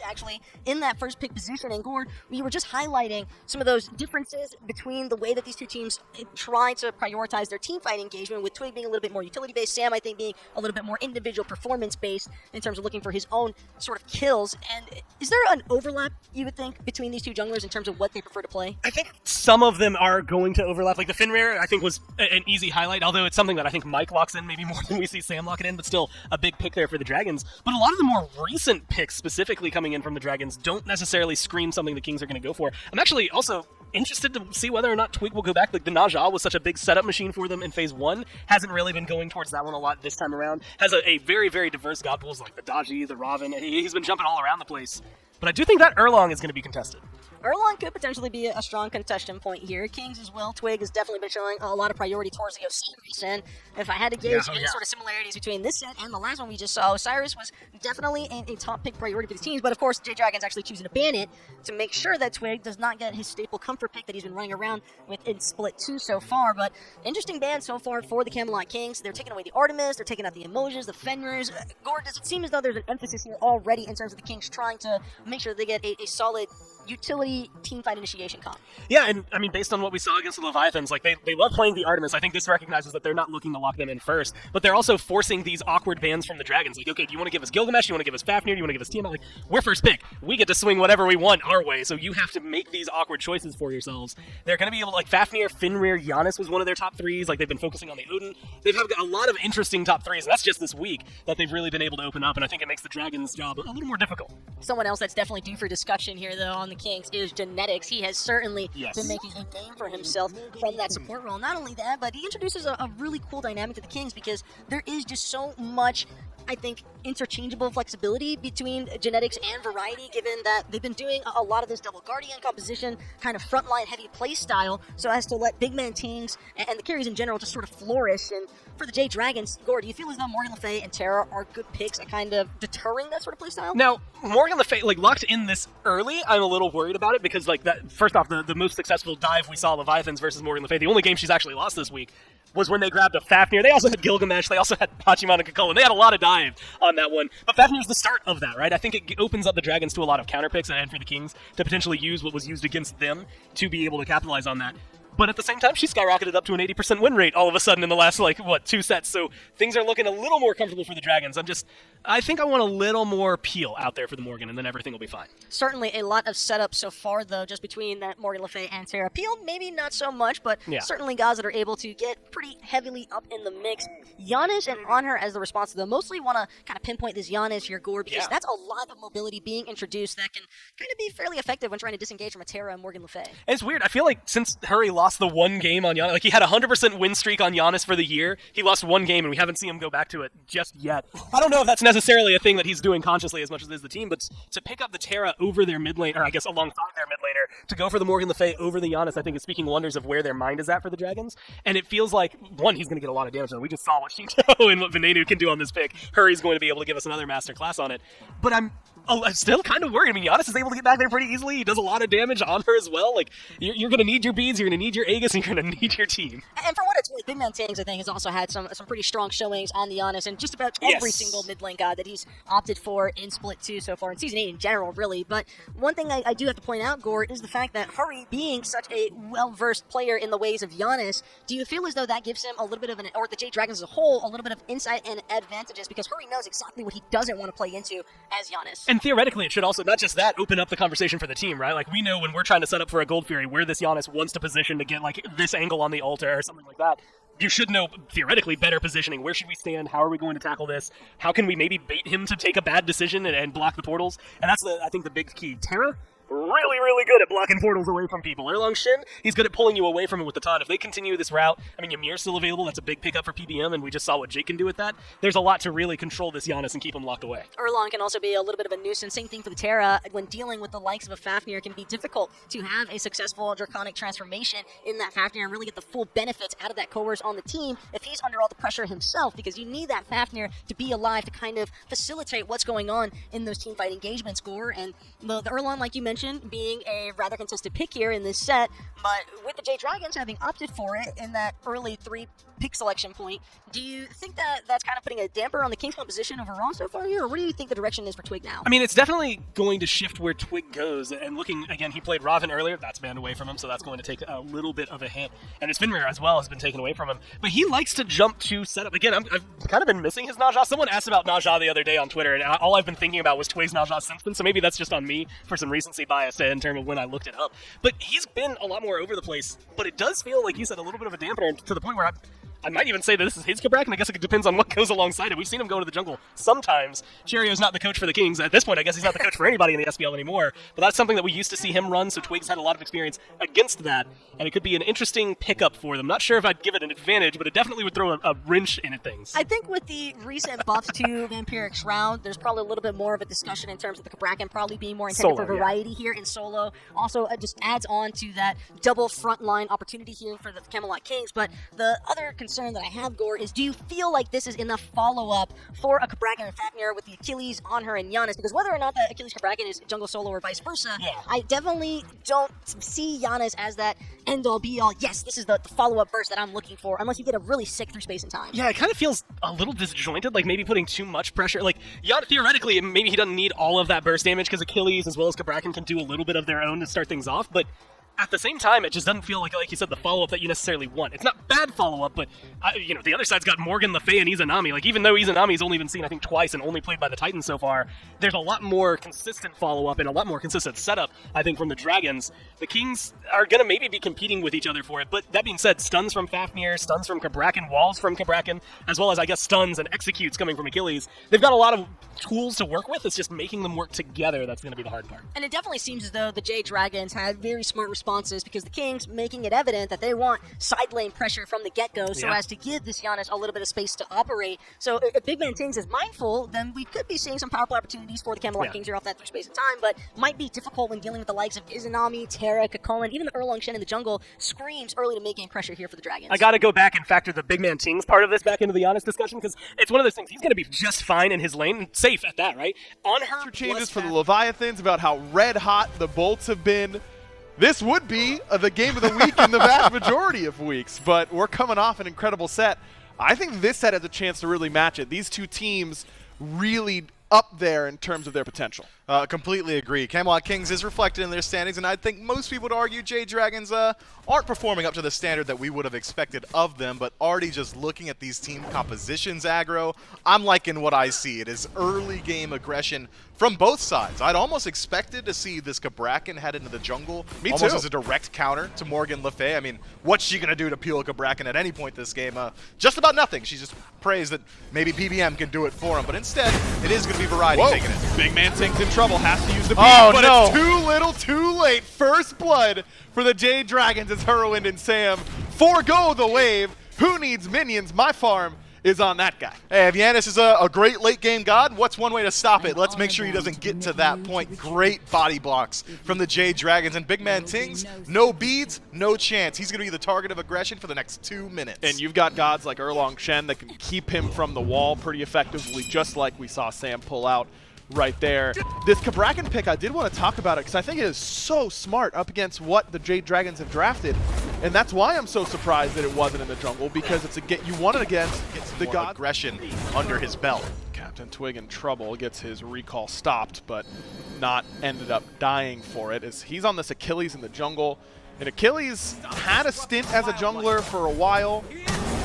actually in that first pick position. And Gord, we were just highlighting some of those differences between the way that these two teams try to prioritize their team fight engagement, with Twig being a little bit more utility-based, Sam, I think, being a little bit more individual performance-based in terms of looking for his own sort of kills. And is there an overlap, you would think, between these two junglers in terms of what they prefer to play? I think some of them are going to overlap. Like the Fenrir, I think, was an easy highlight, although it's something that I think Mike locks in maybe more than we see Sam lock it in, but still a big pick there for the Dragons. But a lot of the more recent picks specifically coming in from the Dragons don't necessarily scream something the Kings are going to go for. I'm actually also interested to see whether or not Twig will go back. Like the Najah was such a big setup machine for them in Phase 1. Hasn't really been going towards that one a lot this time around. Has a very, very diverse god pools like the Daji, the Raven. He's been jumping all around the place. But I do think that Erlong is going to be contested. Erlong could potentially be a strong contention point here. Kings as well. Twig has definitely been showing a lot of priority towards the Osiris, and if I had to gauge any sort of similarities between this set and the last one we just saw, Osiris was definitely a top pick priority for the teams, but of course Jade Dragon's actually choosing to ban it to make sure that Twig does not get his staple comfort pick that he's been running around with in Split 2 so far. But interesting ban so far for the Camelot Kings. They're taking away the Artemis, they're taking out the Emojis, the Fenrirs. Gord, does it seem as though there's an emphasis here already in terms of the Kings trying to make sure they get a solid utility teamfight initiation comp? Yeah, and I mean, based on what we saw against the Leviathans, like they love playing the Artemis. I think this recognizes that they're not looking to lock them in first, but they're also forcing these awkward bans from the Dragons. Like, okay, do you want to give us Gilgamesh? Do you want to give us Fafnir? Do you want to give us Tiamat? Like, we're first pick. We get to swing whatever we want our way, so you have to make these awkward choices for yourselves. They're going to be able to, like, Fafnir, Fenrir, Giannis was one of their top threes. Like, they've been focusing on the Odin. They've had a lot of interesting top threes, and that's just this week that they've really been able to open up, and I think it makes the Dragons' job a little more difficult. Someone else that's definitely due for discussion here, though, on the Kings is Genetics. He has certainly been making a name for himself from that support role. Not only that, but he introduces a really cool dynamic to the Kings because there is just so much, I think, interchangeable flexibility between Genetics and Variety, given that they've been doing a lot of this double Guardian composition, kind of frontline heavy play style, so as to let big man teams and the carries in general just sort of flourish. And for the Jade Dragons, Gord, do you feel as though Morgan Le Fay and Terra are good picks at kind of deterring that sort of play style? Now, Morgan Le Fay, like, locked in this early, I'm a little worried about it because, like, that first off, the most successful dive we saw Leviathans versus Morgan Le Fay, the only game she's actually lost this week, was when they grabbed a Fafnir. They also had Gilgamesh. They also had Hachiman and Kukulkan. They had a lot of dive on that one. But Fafnir was the start of that, right? I think it opens up the Dragons to a lot of counter picks and for the Kings to potentially use what was used against them to be able to capitalize on that. But at the same time, she skyrocketed up to an 80% win rate all of a sudden in the last, like, what, 2 sets. So things are looking a little more comfortable for the Dragons. I think I want a little more peel out there for the Morgan, and then everything will be fine. Certainly a lot of setup so far, though, just between that Morgan Le Fay and Terra. Peel, maybe not so much, but certainly guys that are able to get pretty heavily up in the mix. Giannis and On Her as the response to them. Mostly want to kind of pinpoint this Giannis here, Gord, because that's a lot of mobility being introduced that can kind of be fairly effective when trying to disengage from a Terra and Morgan Le Fay. And it's weird. I feel like since Hurry lost the one game on Giannis, like he had a 100% win streak on Giannis for the year, he lost one game, and we haven't seen him go back to it just yet. I don't know if that's necessarily a thing that he's doing consciously as much as it is the team, but to pick up the Terra over their mid lane, or I guess alongside their mid laner, to go for the Morgan Le Fay over the Giannis, I think is speaking wonders of where their mind is at for the Dragons. And it feels like, one, he's going to get a lot of damage. We just saw what Shinto and what Venenu can do on this pick. Hurry's going to be able to give us another master class on it. But I'm still kind of worried. I mean, Giannis is able to get back there pretty easily. He does a lot of damage on her as well. Like, you're going to need your beads, you're going to need your Aegis, and you're going to need your team. And for what it's worth, Big Man Tangs, I think, has also had some pretty strong showings on the Giannis, and just about every single mid lane god that he's opted for in Split 2 so far, in Season 8 in general, really. But one thing I do have to point out, Gord, is the fact that Hurry, being such a well-versed player in the ways of Giannis, do you feel as though that gives him a little bit of or the Jade Dragons as a whole, a little bit of insight and advantages, because Hurry knows exactly what he doesn't want to play into as Giannis. And theoretically, it should also, not just that, open up the conversation for the team, right? Like, we know when we're trying to set up for a Gold Fury where this Giannis wants to position to get, like, this angle on the altar or something like that. You should know, theoretically, better positioning. Where should we stand? How are we going to tackle this? How can we maybe bait him to take a bad decision and block the portals? And that's, I think, the big key. Terra, really, really good at blocking portals away from people. Erlong Shin, he's good at pulling you away from it with the taunt. If they continue this route, I mean, Ymir's still available. That's a big pickup for PBM, and we just saw what Jake can do with that. There's a lot to really control this Giannis and keep him locked away. Erlong can also be a little bit of a nuisance. Same thing for the Terra. When dealing with the likes of a Fafnir, it can be difficult to have a successful Draconic transformation in that Fafnir and really get the full benefits out of that coerce on the team if he's under all the pressure himself, because you need that Fafnir to be alive to kind of facilitate what's going on in those teamfight engagements, Gore. And the Erlong, like you mentioned, mentioned, being a rather contested pick here in this set, but with the Jade Dragons having opted for it in that early 3-pick selection point, do you think that that's kind of putting a damper on the Kings' composition overall so far here, or what do you think the direction is for Twig now? I mean, it's definitely going to shift where Twig goes, and looking, again, he played Raven earlier, that's banned away from him, so that's going to take a little bit of a hit, and his Finrear as well has been taken away from him, but he likes to jump to setup. Again, I've kind of been missing his Najah. Someone asked about Najah the other day on Twitter, and all I've been thinking about was Twig's Najah since then, so maybe that's just on me for some recency bias in terms of when I looked it up. But he's been a lot more over the place, but it does feel, like you said, a little bit of a dampener to the point where I might even say that this is his Kabrak, and I guess it depends on what goes alongside it. We've seen him go to the jungle sometimes. Cherio's not the coach for the Kings. At this point, I guess he's not the coach for anybody in the SPL anymore, but that's something that we used to see him run, so Twig's had a lot of experience against that, and it could be an interesting pickup for them. Not sure if I'd give it an advantage, but it definitely would throw a wrench into things. I think with the recent buffs to Vampiric Shroud, there's probably a little bit more of a discussion in terms of the Kabrakan probably being more intended for variety here in solo. Also, it just adds on to that double frontline opportunity here for the Camelot Kings, but the other concern that I have, Gore, is do you feel like this is enough follow-up for a Kabrakan and Fafnir with the Achilles on her and Giannis? Because whether or not the Achilles Kabrakan is jungle solo or vice versa, I definitely don't see Giannis as that end-all be-all, yes, this is the follow-up burst that I'm looking for, unless you get a really sick through space and time. Yeah, it kind of feels a little disjointed, like maybe putting too much pressure. Like, Giannis, theoretically, maybe he doesn't need all of that burst damage because Achilles as well as Kabrakan can do a little bit of their own to start things off, but at the same time, it just doesn't feel like you said, the follow-up that you necessarily want. It's not bad follow-up, but, the other side's got Morgan, Le Fay, and Izanami. Like, even though Izanami's only been seen, I think, twice and only played by the Titans so far, there's a lot more consistent follow-up and a lot more consistent setup, I think, from the Dragons. The Kings are going to maybe be competing with each other for it, but that being said, stuns from Fafnir, stuns from Kabrakan, walls from Kabrakan, as well as, I guess, stuns and executes coming from Achilles. They've got a lot of tools to work with. It's just making them work together that's going to be the hard part. And it definitely seems as though the Jade Dragons had very smart responses, because the Kings making it evident that they want side lane pressure from the get-go so as to give this Giannis a little bit of space to operate. So if Big Man Tings is mindful, then we could be seeing some powerful opportunities for the Camelot Kings here off that through space and time, but might be difficult when dealing with the likes of Izanami, Terra, Kakolan, even the Erlong Shen in the jungle screams early to mid-game pressure here for the Dragons. I got to go back and factor the Big Man Tings part of this back into the Giannis discussion, because it's one of those things. He's going to be just fine in his lane, and safe at that, right? On her changes for the Leviathans about how red hot the bolts have been. This would be the game of the week in the vast majority of weeks, but we're coming off an incredible set. I think this set has a chance to really match it. These two teams really up there in terms of their potential. Completely agree. Camelot Kings is reflected in their standings, and I think most people would argue Jade Dragons aren't performing up to the standard that we would have expected of them, but already just looking at these team compositions, aggro, I'm liking what I see. It is early game aggression from both sides. I'd almost expected to see this Kabrakan head into the jungle almost as a direct counter to Morgan Le Fay. I mean, what's she going to do to peel Kabrakan at any point this game? Just about nothing. She just prays that maybe PBM can do it for him, but instead, it is going to be variety taking it. Big Man Tings in trouble, has to use the beat, but no. It's too little, too late. First blood for the Jade Dragons as Heroine and Sam forego the wave. Who needs minions? My farm is on that guy. Hey, if Giannis is a great late game god, what's one way to stop it? Let's make sure he doesn't get to that point. Great body blocks from the Jade Dragons. And Big Man Tings, no beads, no chance. He's going to be the target of aggression for the next 2 minutes. And you've got gods like Erlong Shen that can keep him from the wall pretty effectively, just like we saw Sam pull out right there. This Kabrakan pick, I did want to talk about it because I think it is so smart up against what the Jade Dragons have drafted, and that's why I'm so surprised that it wasn't in the jungle, because it's you want it against the god aggression under his belt. Captain Twig in trouble, gets his recall stopped, but not ended up dying for it, as he's on this Achilles in the jungle. And Achilles had a stint as a jungler for a while,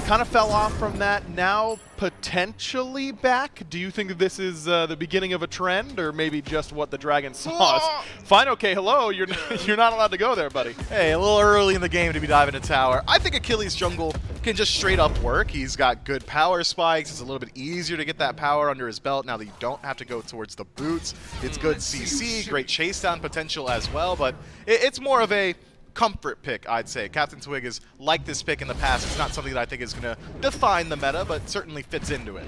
kind of fell off from that, now potentially back. Do you think that this is the beginning of a trend, or maybe just what the Dragons saw? Fine, okay, hello, you're not allowed to go there, buddy. Hey, a little early in the game to be diving into tower. I think Achilles jungle can just straight up work. He's got good power spikes. It's a little bit easier to get that power under his belt now that you don't have to go towards the boots. It's good CC, great chase down potential as well, but it's more of a comfort pick, I'd say. Captain Twig has liked this pick in the past. It's not something that I think is going to define the meta, but certainly fits into it.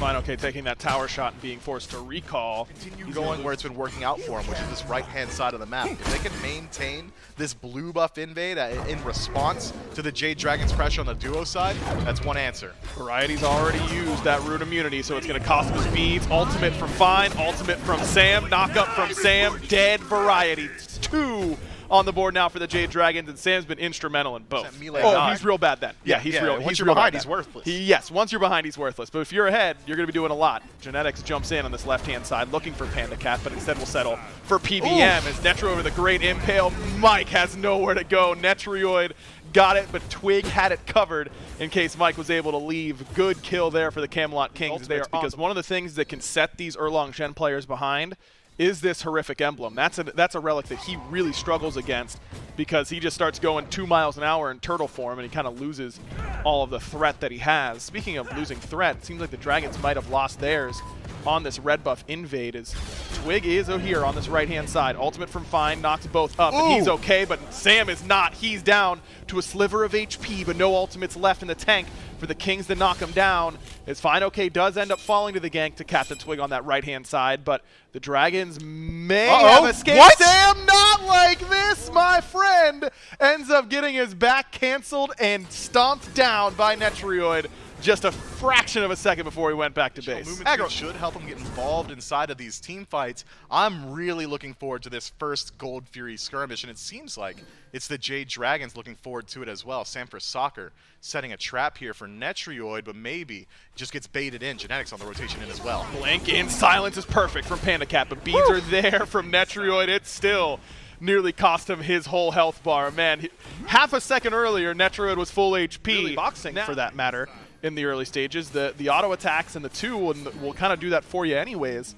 Fine, okay, taking that tower shot and being forced to recall. Continue going where it's been working out for him, which is this right-hand side of the map. If they can maintain this blue buff invade in response to the Jade Dragon's pressure on the duo side, that's one answer. Variety's already used that root immunity, so it's going to cost him his beads. Ultimate from Fine, ultimate from Sam, knock up from Sam, dead Variety. 2 on the board now for the Jade Dragons, and Sam's been instrumental in both. He's real bad then. Yeah, he's real. Once he's you're real behind, bad he's worthless. Yes, once you're behind, he's worthless. But if you're ahead, you're going to be doing a lot. Genetics jumps in on this left-hand side, looking for Panda Cat, but instead will settle for PBM as Netrioid with a great impale. Mike has nowhere to go. Netrioid got it, but Twig had it covered in case Mike was able to leave. Good kill there for the Camelot Kings there, because one of the things that can set these Erlong Shen players behind is this horrific emblem. That's a relic that he really struggles against, because he just starts going 2 miles an hour in turtle form and he kind of loses all of the threat that he has. Speaking of losing threat, it seems like the Dragons might have lost theirs on this red buff invade, as Twig is here on this right-hand side. Ultimate from Fine knocks both up, and he's okay, but Sam is not. He's down to a sliver of HP, but no ultimates left in the tank for the Kings to knock him down. It's Fine okay does end up falling to the gank to Captain Twig on that right-hand side, but the Dragons may have escaped. What? Sam, not like this, my friend! Ends up getting his back canceled and stomped down by Netrioid just a fraction of a second before he went back to base. Aggro should help him get involved inside of these team fights. I'm really looking forward to this first Gold Fury skirmish, and it seems like it's the Jade Dragons looking forward to it as well. Sam for Soccer setting a trap here for Netrioid, but maybe just gets baited in. Genetics on the rotation in as well. Blink in, silence is perfect from Panda Cat, but beads are there from Netrioid. It's still nearly cost him his whole health bar. Man, half a second earlier, Netrioid was full HP. Really boxing, for that matter, in the early stages. The auto attacks and the 2 will kind of do that for you anyways.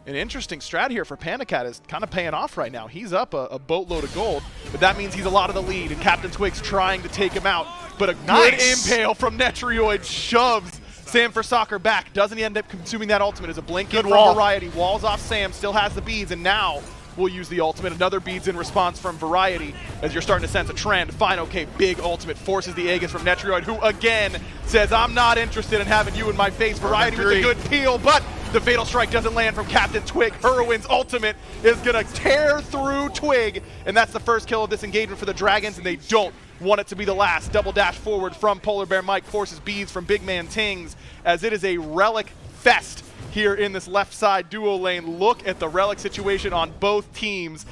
An interesting strat here for Panda Cat is kind of paying off right now. He's up a boatload of gold, but that means he's a lot of the lead, and Captain Twig's trying to take him out. But a good impale from Netrioid shoves Sam for Soccer back. Doesn't he end up consuming that ultimate as a blink in from Variety. Walls off Sam, still has the beads, and now will use the ultimate. Another beads in response from Variety as you're starting to sense a trend. Fine, okay, big ultimate forces the Aegis from Netrioid, who again says, I'm not interested in having you in my face. Variety with a good peel, but the Fatal Strike doesn't land from Captain Twig. Hurwin's ultimate is going to tear through Twig, and that's the first kill of this engagement for the Dragons, and they don't want it to be the last. Double dash forward from Polar Bear Mike, forces beads from Big Man Tings, as it is a relic fest here in this left side duo lane. Look at the relic situation on both teams.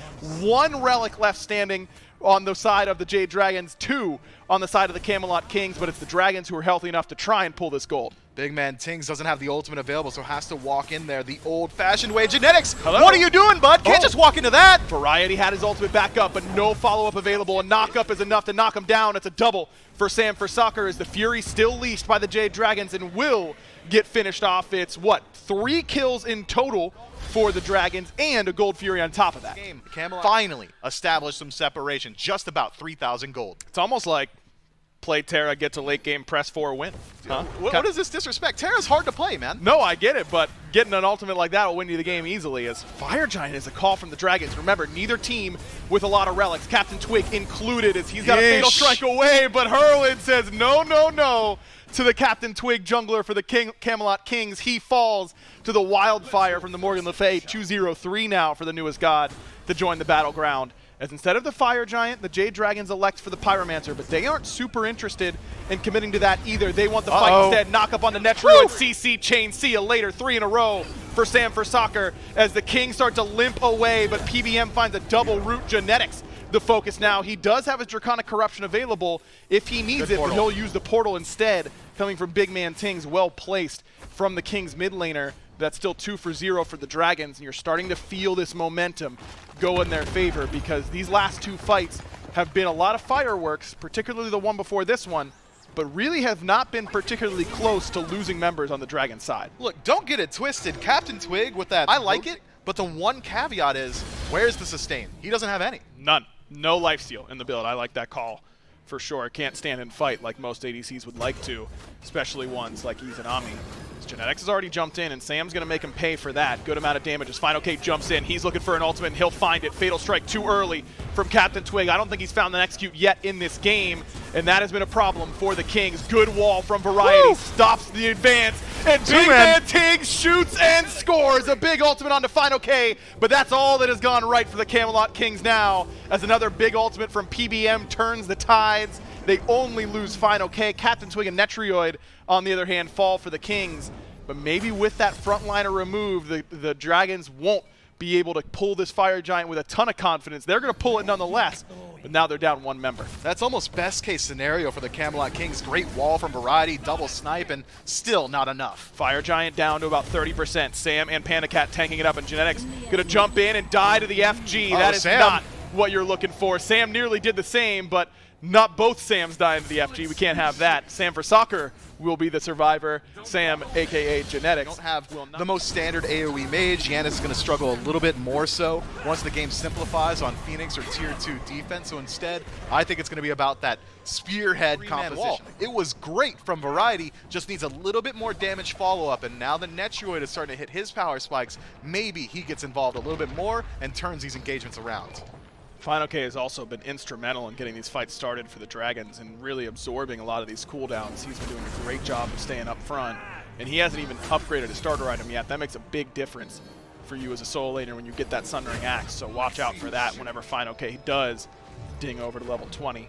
1 relic left standing on the side of the Jade Dragons, 2 on the side of the Camelot Kings, but it's the Dragons who are healthy enough to try and pull this gold. Big Man Tings doesn't have the ultimate available, so has to walk in there the old-fashioned way. Genetics, what are you doing, bud? Can't just walk into that. Variety had his ultimate back up, but no follow-up available. A knock-up is enough to knock him down. It's a double for Sam for Soccer, as the Fury still leashed by the Jade Dragons and will get finished off. It's, 3 kills in total for the Dragons and a Gold Fury on top of that. Camelot finally established some separation, just about 3,000 gold. It's almost like play Terra, get to late game, press 4, win. Huh? What is this disrespect? Terra's hard to play, man. No, I get it, but getting an ultimate like that will win you the game easily, as Fire Giant is a call from the Dragons. Remember, neither team with a lot of relics, Captain Twig included, as he's got a Fatal Strike away, but Hurwin says no, no, no to the Captain Twig jungler for the Camelot Kings. He falls to the Wildfire from the Morgan Le Fay. 2-0-3 now for the newest god to join the battleground, as instead of the Fire Giant, the Jade Dragons elect for the Pyromancer, but they aren't super interested in committing to that either. They want the fight instead. Knock up on the Netrioid, CC chain, see you later. 3 in a row for Sam for Soccer, as the Kings start to limp away, but PBM finds a double root. Genetics the focus now. He does have his Draconic Corruption available if he needs it, but he'll use the portal instead, coming from Big Man Tings, well placed from the Kings mid laner. That's still 2 for 0 for the Dragons, and you're starting to feel this momentum go in their favor, because these last 2 fights have been a lot of fireworks, particularly the one before this one, but really have not been particularly close to losing members on the Dragon side. Look, don't get it twisted. Captain Twig with that, I like it, but the one caveat is, where's the sustain? He doesn't have any. None. No lifesteal in the build. I like that call for sure. Can't stand and fight like most ADCs would like to, especially ones like Izanami. Genetics has already jumped in, and Sam's going to make him pay for that. Good amount of damage as Final K jumps in. He's looking for an ultimate, and he'll find it. Fatal Strike too early from Captain Twig. I don't think he's found an execute yet in this game, and that has been a problem for the Kings. Good wall from Variety. Woo! Stops the advance, and Big Man Tig shoots and scores. A big ultimate onto Final K, but that's all that has gone right for the Camelot Kings now, as another big ultimate from PBM turns the tides. They only lose Final K. Captain Twig and Netrioid, on the other hand, fall for the Kings. But maybe with that frontliner removed, the Dragons won't be able to pull this Fire Giant with a ton of confidence. They're going to pull it nonetheless, but now they're down one member. That's almost best case scenario for the Camelot Kings. Great wall from Variety, double snipe, and still not enough. Fire Giant down to about 30%. Sam and Panda Cat tanking it up, and Genetics going to jump in and die to the FG. That is not what you're looking for. Sam nearly did the same, but not both Sams dying to the FG. We can't have that. Sam for Soccer will be the survivor. Sam, a.k.a. Genetics. Don't have the most standard AoE mage. Yanis is going to struggle a little bit more so once the game simplifies on Phoenix or Tier 2 defense. So instead, I think it's going to be about that spearhead composition. It was great from Variety, just needs a little bit more damage follow-up, and now that Netrioid is starting to hit his power spikes, maybe he gets involved a little bit more and turns these engagements around. Final K has also been instrumental in getting these fights started for the Dragons and really absorbing a lot of these cooldowns. He's been doing a great job of staying up front, and he hasn't even upgraded his starter item yet. That makes a big difference for you as a solo laner when you get that Sundering Axe, so watch out for that whenever Final K does ding over to level 20.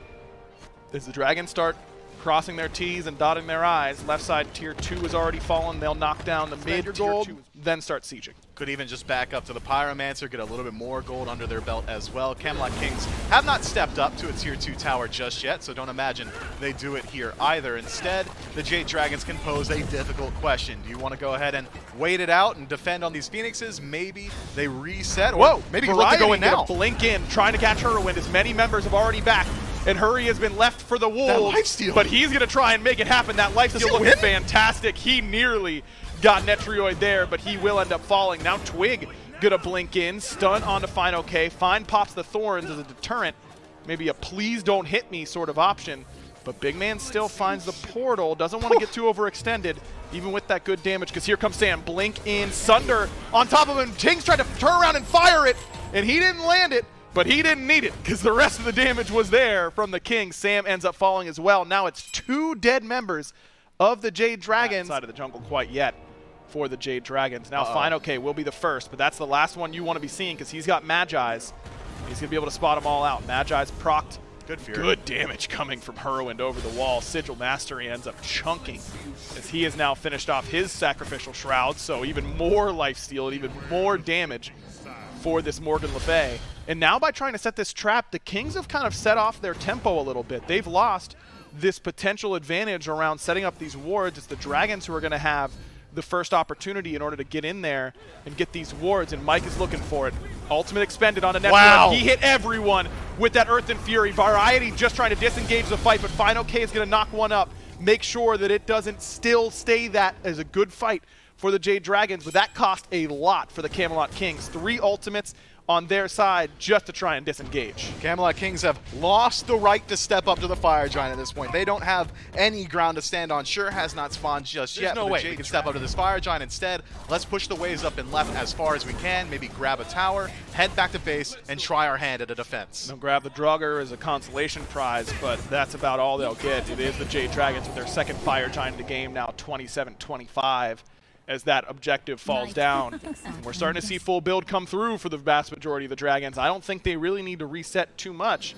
As the Dragons start crossing their T's and dotting their I's, left side Tier 2 has already fallen. They'll knock down the mid gold, then start sieging. Could even just back up to the Pyromancer, get a little bit more gold under their belt as well. Camelot Kings have not stepped up to a Tier 2 tower just yet, so don't imagine they do it here either. Instead, the Jade Dragons can pose a difficult question. Do you want to go ahead and wait it out and defend on these Phoenixes? Maybe they reset, or maybe you look to go in now. Blink in, trying to catch Hurricane, as many members have already backed. And Hurry has been left for the Wolves, but he's going to try and make it happen. That lifesteal looking fantastic. He nearly got Netrioid there, but he will end up falling. Now Twig going to blink in, stun onto Final K. Fine pops the Thorns as a deterrent. Maybe a please don't hit me sort of option. But Big Man still finds the portal. Doesn't want to get too overextended, even with that good damage, because here comes Sam. Blink in, Sunder on top of him. Kings tried to turn around and fire it, and he didn't land it. But he didn't need it because the rest of the damage was there from the King. Sam ends up falling as well. Now it's 2 dead members of the Jade Dragons. Not inside of the jungle quite yet for the Jade Dragons. Now Final K will be the first, but that's the last one you want to be seeing because he's got Magi's. He's going to be able to spot them all out. Magi's procced. Good damage coming from Hurricane over the wall. Sigil Mastery ends up chunking as he has now finished off his Sacrificial Shroud, so even more lifesteal and even more damage for this Morgan Le Fay. And now by trying to set this trap, the Kings have kind of set off their tempo a little bit. They've lost this potential advantage around setting up these wards. It's the Dragons who are going to have the first opportunity in order to get in there and get these wards, and Mike is looking for it. Ultimate expended on a Netrioid. Wow. He hit everyone with that Earth and Fury. Variety just trying to disengage the fight, but Final K is going to knock one up. Make sure that it doesn't still stay that as a good fight for the Jade Dragons, but that cost a lot for the Camelot Kings. 3 ultimates on their side just to try and disengage. Camelot Kings have lost the right to step up to the Fire Giant at this point. They don't have any ground to stand on. Sure has not spawned just yet, but Jade can step up to this Fire Giant instead. Let's push the waves up and left as far as we can, maybe grab a tower, head back to base, and try our hand at a defense. They'll grab the Draugr as a consolation prize, but that's about all they'll get. It is the Jade Dragons with their second Fire Giant in the game now, 27-25. As that objective falls down. We're starting to see full build come through for the vast majority of the Dragons. I don't think they really need to reset too much,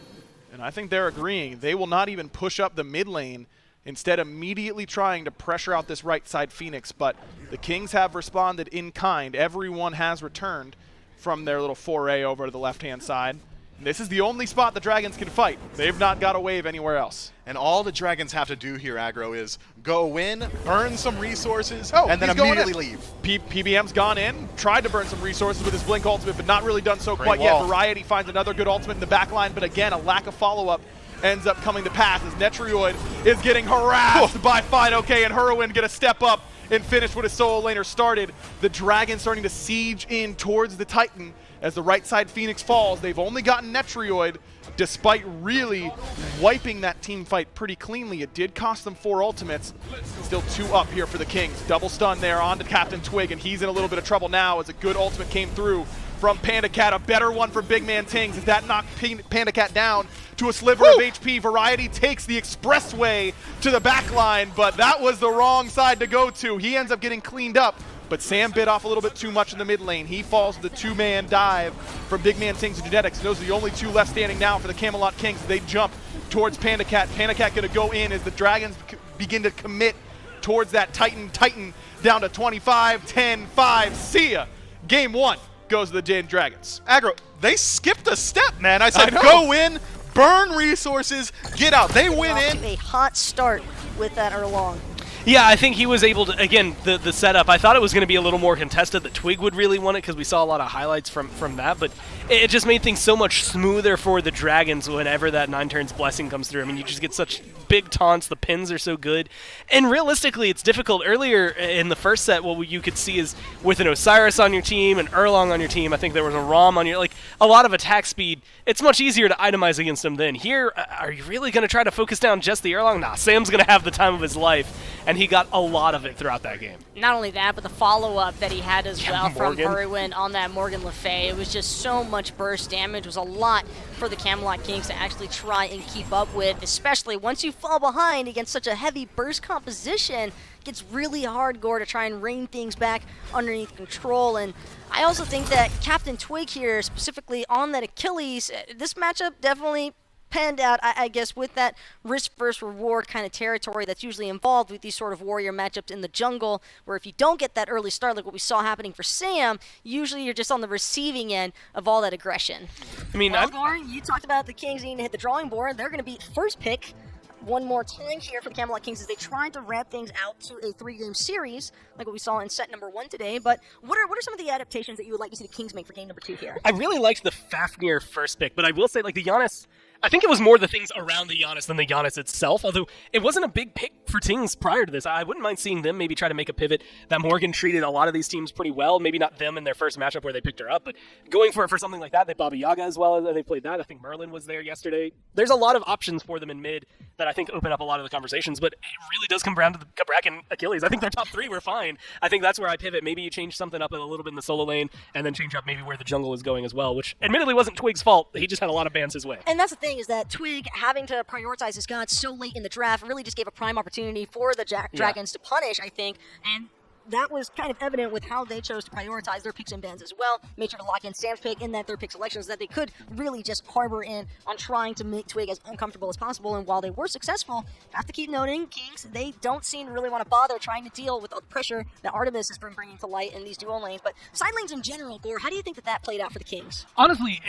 and I think they're agreeing. They will not even push up the mid lane, instead immediately trying to pressure out this right side Phoenix, but the Kings have responded in kind. Everyone has returned from their little foray over to the left-hand side. And this is the only spot the Dragons can fight. They've not got a wave anywhere else. And all the Dragons have to do here, Aggro, is go in, burn some resources, and then immediately leave. PBM's gone in, tried to burn some resources with his Blink ultimate, but not really done so quite yet. Variety finds another good ultimate in the back line, but again, a lack of follow-up ends up coming to pass as Netrioid is getting harassed by Final K, and Hurricane going to step up and finish what his solo laner started. The Dragons starting to siege in towards the Titan. as the right side Phoenix falls. They've only gotten Netrioid, despite really wiping that team fight pretty cleanly. It did cost them 4 ultimates. Still 2 up here for the Kings. Double stun there onto Captain Twig, and he's in a little bit of trouble now as a good ultimate came through from Panda Cat. A better one for Big Man Tings as that knocked Panda Cat down to a sliver of HP. Variety takes the expressway to the back line, but that was the wrong side to go to. He ends up getting cleaned up, but Sam bit off a little bit too much in the mid lane. He falls to the 2-man dive from Big Man Tings and Genetics. And those are the only 2 left standing now for the Camelot Kings. They jump towards Panda Cat. Panda Cat gonna go in as the Dragons begin to commit towards that Titan down to 25, 10, 5. See ya. Game 1 goes to the Jade Dragons. Aggro, they skipped a step, man. I said go in, burn resources, get out. They went in. A hot start with that Erlong. Yeah, I think he was able to, again, the setup, I thought it was going to be a little more contested, that Twig would really want it because we saw a lot of highlights from that, but it just made things so much smoother for the Dragons whenever that 9 turns blessing comes through. I mean, you just get such big taunts, the pins are so good, and realistically, it's difficult. Earlier in the first set, what you could see is with an Osiris on your team, an Erlong on your team, I think there was a Rom on your, like, a lot of attack speed. It's much easier to itemize against them then. Here, are you really going to try to focus down just the Erlong? Nah, Sam's going to have the time of his life, and he got a lot of it throughout that game. Not only that, but the follow-up that he had as well from Morgan. Hurrywin on that Morgan Le Fay. It was just so much burst damage. It was a lot for the Camelot Kings to actually try and keep up with, especially once you fall behind against such a heavy burst composition. It gets really hard, Gore, to try and rein things back underneath control. And I also think that Captain Twig here, specifically on that Achilles, this matchup definitely panned out, I guess, with that risk versus reward kind of territory that's usually involved with these sort of warrior matchups in the jungle, where if you don't get that early start, like what we saw happening for Sam, usually you're just on the receiving end of all that aggression. I mean, well, Goran, you talked about the Kings needing to hit the drawing board. They're going to be first pick one more time here for the Camelot Kings as they tried to ramp things out to a 3-game series, like what we saw in set number 1 today. But what are some of the adaptations that you would like to see the Kings make for game number 2 here? I really liked the Fafnir first pick, but I will say, like, the Giannis, I think it was more the things around the Giannis than the Giannis itself, although it wasn't a big pick for teams prior to this. I wouldn't mind seeing them maybe try to make a pivot. That Morgan treated a lot of these teams pretty well, maybe not them in their first matchup where they picked her up, but going for something like that, they Baba Yaga as well, they played that. I think Merlin was there yesterday. There's a lot of options for them in mid that I think open up a lot of the conversations, but it really does come down to the Kabrak and Achilles. I think their top 3 were fine. I think that's where I pivot. Maybe you change something up a little bit in the solo lane and then change up maybe where the jungle is going as well, which admittedly wasn't Twig's fault. He just had a lot of bans his way. And that's the thing, is that Twig having to prioritize his gods so late in the draft really just gave a prime opportunity for the Dragons to punish, I think, and that was kind of evident with how they chose to prioritize their picks and bans as well. Made sure to lock in Sam's pick in that third pick selection so that they could really just harbor in on trying to make Twig as uncomfortable as possible. And while they were successful, I have to keep noting, Kings, they don't seem to really want to bother trying to deal with all the pressure that Artemis has been bringing to light in these dual lanes. But side lanes in general, Gore, how do you think that played out for the Kings? Honestly,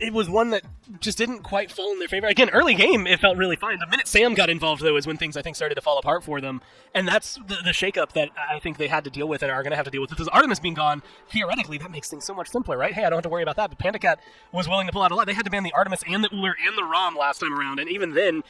it was one that just didn't quite fall in their favor. Again, early game, it felt really fine. The minute Sam got involved, though, is when things, I think, started to fall apart for them. And that's the shakeup that I think they had to deal with and are going to have to deal with. Because Artemis being gone, theoretically, that makes things so much simpler, right? Hey, I don't have to worry about that. But Panda Cat was willing to pull out a lot. They had to ban the Artemis and the Uller and the Rom last time around. And even then,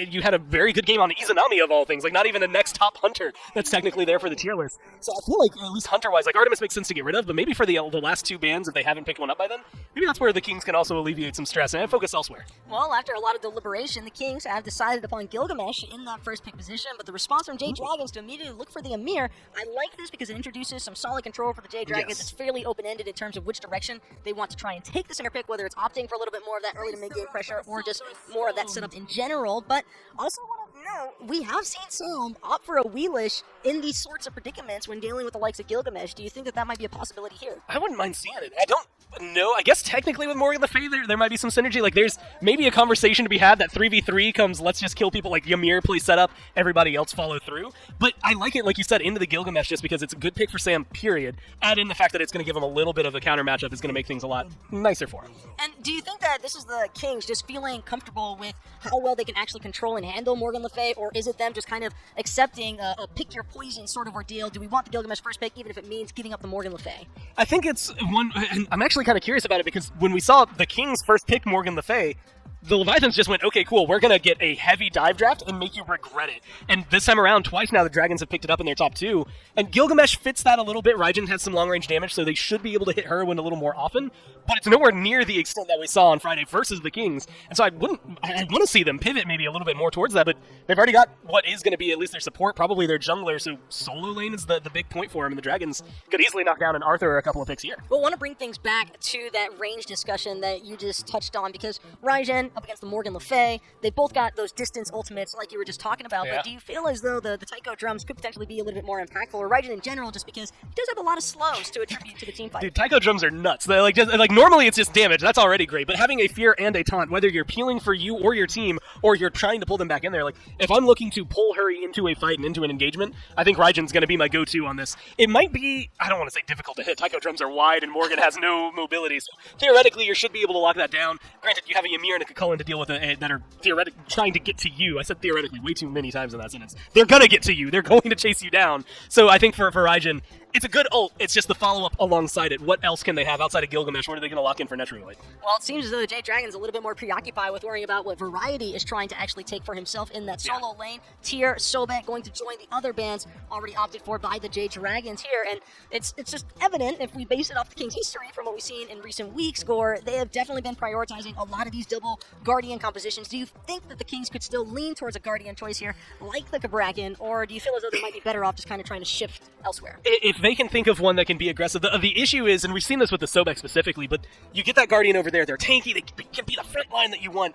you had a very good game on Izanami, of all things. Like, not even a next top Hunter that's technically there for the tier list. So I feel like, at least Hunter-wise, like, Artemis makes sense to get rid of. But maybe for the last 2 bans, if they haven't picked one up by then, maybe that's where the Kings can also alleviate some stress and focus elsewhere. Well, after a lot of deliberation, the Kings have decided upon Gilgamesh in that first pick position, but the response from Jade Dragons to immediately look for the Amir, I like this because it introduces some solid control for the Jade Dragons. Yes. It's fairly open-ended in terms of which direction they want to try and take the center pick, whether it's opting for a little bit more of that early to mid-game pressure or just more of that setup in general. But also want to note, we have seen some opt for a Wheelish in these sorts of predicaments when dealing with the likes of Gilgamesh. Do you think that might be a possibility here? I wouldn't mind seeing it. I don't know. I guess technically with Morgan Le Fay, there might be some synergy. Like, there's maybe a conversation to be had that 3v3 comes, let's just kill people, like Ymir plays setup, everybody else follow through. But I like it, like you said, into the Gilgamesh just because it's a good pick for Sam, period. Add in the fact that it's going to give him a little bit of a counter matchup is going to make things a lot nicer for him. And do you think that this is the Kings just feeling comfortable with how well they can actually control and handle Morgan Le Fay, or is it them just kind of accepting a pick your poison sort of ordeal? Do we want the Gilgamesh first pick even if it means giving up the Morgan Le Fay? I think it's one, and I'm actually kind of curious about it because when we saw the Kings first pick Morgan Le Fay, the Leviathans just went, okay, cool, we're going to get a heavy dive draft and make you regret it. And this time around, twice now, the Dragons have picked it up in their top 2. And Gilgamesh fits that a little bit. Raijin has some long-range damage, so they should be able to hit Heroine a little more often. But it's nowhere near the extent that we saw on Friday versus the Kings. And so I want to see them pivot maybe a little bit more towards that, but they've already got what is going to be at least their support, probably their jungler, so solo lane is the big point for him, and the Dragons could easily knock down an Arthur or a couple of picks here. We'll want to bring things back to that range discussion that you just touched on, because Raijin up against the Morgan Le Fay, they both got those distance ultimates like you were just talking about, but do you feel as though the Taiko drums could potentially be a little bit more impactful, or Raijin in general, just because he does have a lot of slows to attribute to the team fight? Dude, Taiko drums are nuts. They're like normally it's just damage, that's already great, but having a fear and a taunt, whether you're peeling for you or your team, or you're trying to pull them back in there, like if I'm looking to pull Hurry into a fight and into an engagement, I think Raijin's going to be my go-to on this. It might be, I don't want to say difficult to hit, Taiko drums are wide and Morgan has no mobility, so theoretically you should be able to lock that down. Granted, you have a Ymir and a Kukulkan to deal with that are theoretically trying to get to you. I said theoretically way too many times in that sentence. They're going to get to you. They're going to chase you down. So I think for Raijin, it's a good ult. It's just the follow-up alongside it. What else can they have outside of Gilgamesh? What are they going to lock in for Netrunner? Well, it seems as though the Jade Dragon's a little bit more preoccupied with worrying about what Variety is trying to actually take for himself in that solo lane. Tyr, Sobek going to join the other bands already opted for by the Jade Dragons here, and it's just evident if we base it off the King's history from what we've seen in recent weeks, Gore, they have definitely been prioritizing a lot of these double Guardian compositions. Do you think that the Kings could still lean towards a Guardian choice here, like the Cabrakan, or do you feel as though they might be better off just kind of trying to shift elsewhere? If they can think of one that can be aggressive, the issue is, and we've seen this with the Sobek specifically, but you get that Guardian over there, they're tanky, they can be the front line that you want,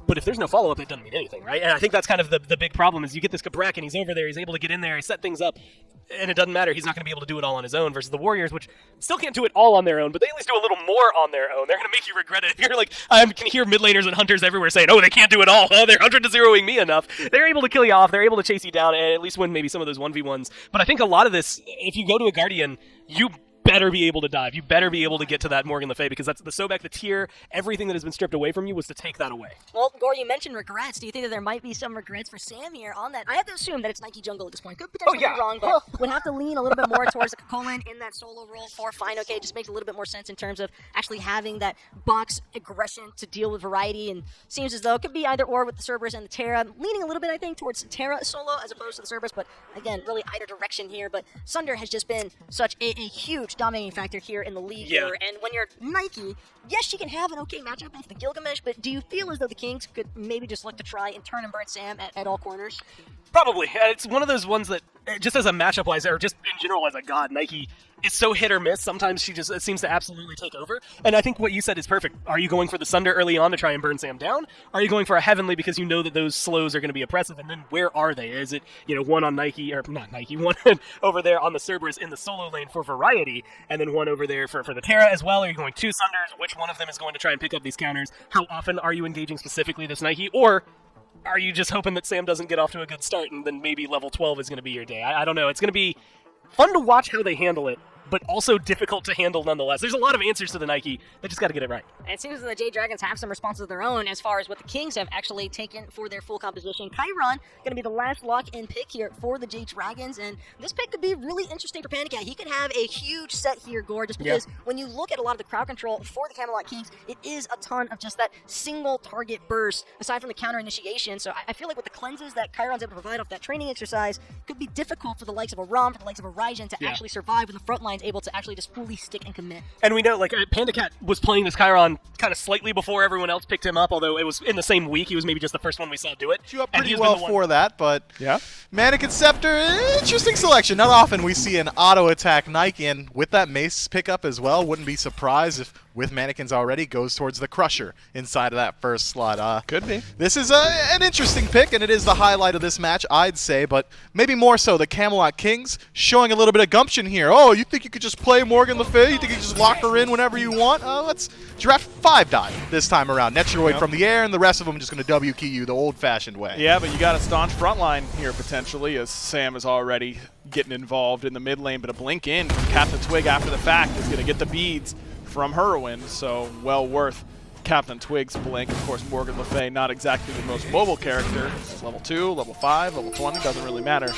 but if there's no follow-up, it doesn't mean anything, right? And I think that's kind of the big problem, is you get this Cabrakan, he's over there, he's able to get in there, he set things up, and it doesn't matter, he's not going to be able to do it all on his own, versus the Warriors, which still can't do it all on their own, but they at least do a little more on their own. They're going to make you regret it. If you're like, I can hear mid laners and hunters everywhere saying, oh, they can't do it all, oh, they're 100-0ing me enough. They're able to kill you off, they're able to chase you down, and at least win maybe some of those 1v1s. But I think a lot of this, if you go to a Guardian, you better be able to dive. You better be able to get to that Morgan Le Fay, because that's the Sobek, the Tyr, everything that has been stripped away from you was to take that away. Well, Gore, you mentioned regrets. Do you think that there might be some regrets for Sam here on that? I have to assume that it's Nike Jungle at this point. Could potentially be wrong, but would have to lean a little bit more towards the Kukulkan in that solo role for fine. Okay, just makes a little bit more sense in terms of actually having that box aggression to deal with Variety, and seems as though it could be either or with the Cerberus and the Terra. Leaning a little bit, I think, towards the Terra solo as opposed to the Cerberus, but again, really either direction here. But Sunder has just been such a huge dominating factor here in the league here, and when you're Nike, yes, she can have an okay matchup with the Gilgamesh, but do you feel as though the Kings could maybe just look to try and turn and burn Sam at all corners? Probably. It's one of those ones that, just as a matchup-wise, or just in general as a god, Nike is so hit or miss. Sometimes she just seems to absolutely take over. And I think what you said is perfect. Are you going for the Sunder early on to try and burn Sam down? Are you going for a Heavenly because you know that those slows are going to be oppressive? And then where are they? Is it, one on Nike, or not Nike, one over there on the Cerberus in the solo lane for Variety, and then one over there for the Terra as well? Are you going two Sunders? Which one of them is going to try and pick up these counters? How often are you engaging specifically this Nike? Or are you just hoping that Sam doesn't get off to a good start and then maybe level 12 is going to be your day? I don't know. It's going to be fun to watch how they handle it, but also difficult to handle nonetheless. There's a lot of answers to the Nike. They just got to get it right. And it seems that the Jade Dragons have some responses of their own as far as what the Kings have actually taken for their full composition. Chiron going to be the last lock-in pick here for the Jade Dragons, and this pick could be really interesting for Panicat. He could have a huge set here, Gore, just because when you look at a lot of the crowd control for the Camelot Kings, it is a ton of just that single target burst, aside from the counter initiation. So I feel like with the cleanses that Chiron's able to provide off that training exercise, it could be difficult for the likes of a Rom, for the likes of a Raijin to actually survive when the front line's able to actually just fully stick and commit. And we know, like, Pandacat was playing this Chiron kind of slightly before everyone else picked him up, although it was in the same week. He was maybe just the first one we saw do it. You up pretty well for that, but yeah. Mannequin Scepter, interesting selection. Not often we see an auto-attack Nike, and with that Mace pickup as well, wouldn't be surprised if, with Mannequins already, goes towards the Crusher inside of that first slot. Could be. This is an interesting pick, and it is the highlight of this match, I'd say, but maybe more so the Camelot Kings showing a little bit of gumption here. Oh, you think you could just play Morgan Le Fay? You think you can just lock her in whenever you want? Let's draft 5 die this time around. Netroid from the air, and the rest of them just going to W key you the old-fashioned way. Yeah, but you got a staunch front line here potentially, as Sam is already getting involved in the mid lane, but a blink in from Captain Twig after the fact is going to get the beads from Heroine, so well worth Captain Twig's blink. Of course, Morgan Le Fay, not exactly the most mobile character. Level 2, level 5, level 20, doesn't really matter.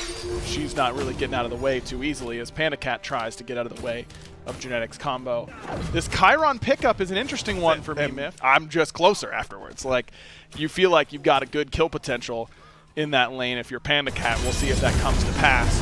She's not really getting out of the way too easily as Pandacat tries to get out of the way of Genetics combo. This Chiron pickup is an interesting one for me, Miff. I'm just closer afterwards. Like, you feel like you've got a good kill potential in that lane if you're Panda Cat. We'll see if that comes to pass.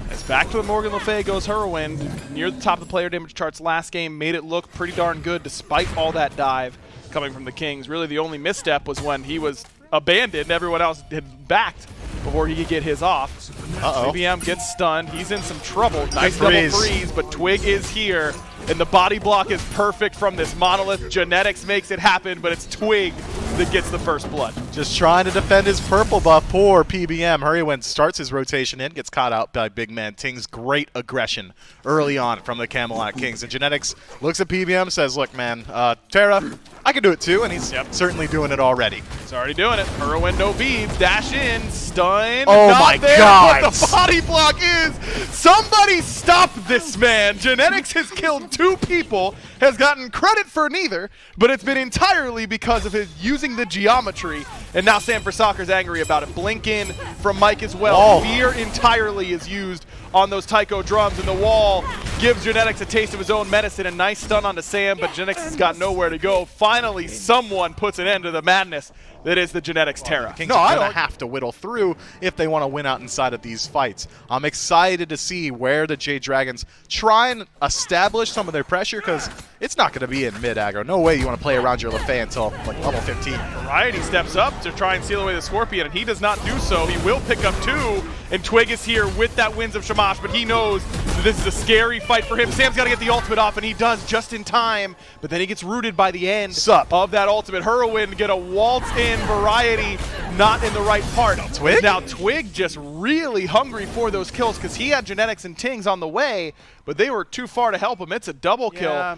As back to the Morgan Le Fay goes Whirlwind, near the top of the player damage charts last game, made it look pretty darn good despite all that dive coming from the Kings. Really the only misstep was when he was abandoned, everyone else had backed before he could get his off. PBM gets stunned, he's in some trouble. Nice double freeze, but Twig is here, and the body block is perfect from this Monolith. Genetics makes it happen, but it's Twig that gets the first blood. Just trying to defend his purple buff. Poor PBM. Hurrywin starts his rotation in, gets caught out by big man Ting's great aggression early on from the Camelot Kings. And Genetics looks at PBM, says, look, man, Terra, I can do it too, and he's certainly doing it already. He's already doing it. Hurrywin, no beads, dash in, stun. Oh not my there, God! But the body block is, somebody stop this man. Genetics has killed 2 people, has gotten credit for neither, but it's been entirely because of his using the geometry. And now Sam for Soccer's angry about it. Blink in from Mike as well. Fear entirely is used on those Taiko drums, and the wall gives Genetics a taste of his own medicine. A nice stun onto Sam, but Genetics has got nowhere to go. Finally, someone puts an end to the madness that is the Genetics Terra. Kings are going to have to whittle through if they want to win out inside of these fights. I'm excited to see where the Jade Dragons try and establish some of their pressure, because it's not going to be in mid aggro. No way you want to play around your Le Fay until like level 15. Variety steps up to try and seal away the Scorpion, and he does not do so. He will pick up 2, and Twig is here with that Winds of Shamash, but he knows that this is a scary fight for him. Sam's got to get the ultimate off, and he does just in time, but then he gets rooted by the end of that ultimate. Hurrywin get a waltz in. Variety not in the right part. Twig? Now Twig just really hungry for those kills, because he had Genetics and Tings on the way, but they were too far to help him. It's a double kill.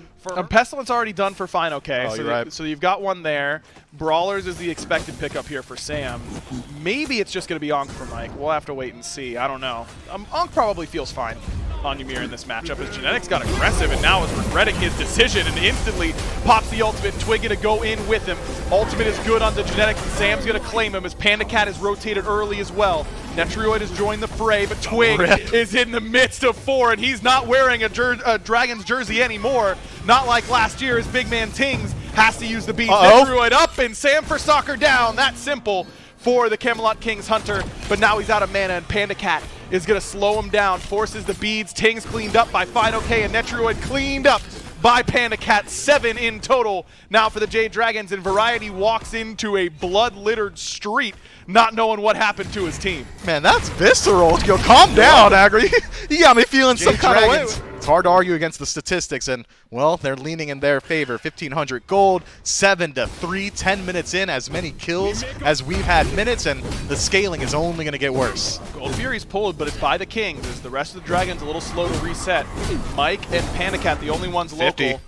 Pestilence already done for Fine OK. So you've got one there. Brawlers is the expected pickup here for Sam. Maybe it's just going to be Ankh for Mike. We'll have to wait and see. I don't know. Ankh probably feels fine on Ymir in this matchup, as Genetics got aggressive and now is regretting his decision and instantly pops the ultimate. Twig gonna go in with him. Ultimate is good on the Genetics, and Sam's gonna claim him as Panda Cat is rotated early as well. Netrioid has joined the fray, but Twig is in the midst of 4, and he's not wearing a Dragon's jersey anymore. Not like last year, as big man Tings has to use the beats. Netrioid up and Sam for Soccer down. That's simple for the Camelot Kings Hunter, but now he's out of mana, and Panda Cat is going to slow him down, forces the beads. Tings cleaned up by Fine OK, and Netrioid cleaned up by Panda Cat. 7 in total now for the Jade Dragons, and Variety walks into a blood-littered street not knowing what happened to his team. Man, that's visceral. Yo, calm down, Agri. You got me feeling some kind of way. It's hard to argue against the statistics, and, well, they're leaning in their favor. 1,500 gold, 7-3, 10 minutes in, as many kills as we've had minutes, and the scaling is only going to get worse. Gold Fury's pulled, but it's by the Kings, as the rest of the Dragons a little slow to reset. Mike and Panda Cat, the only ones local.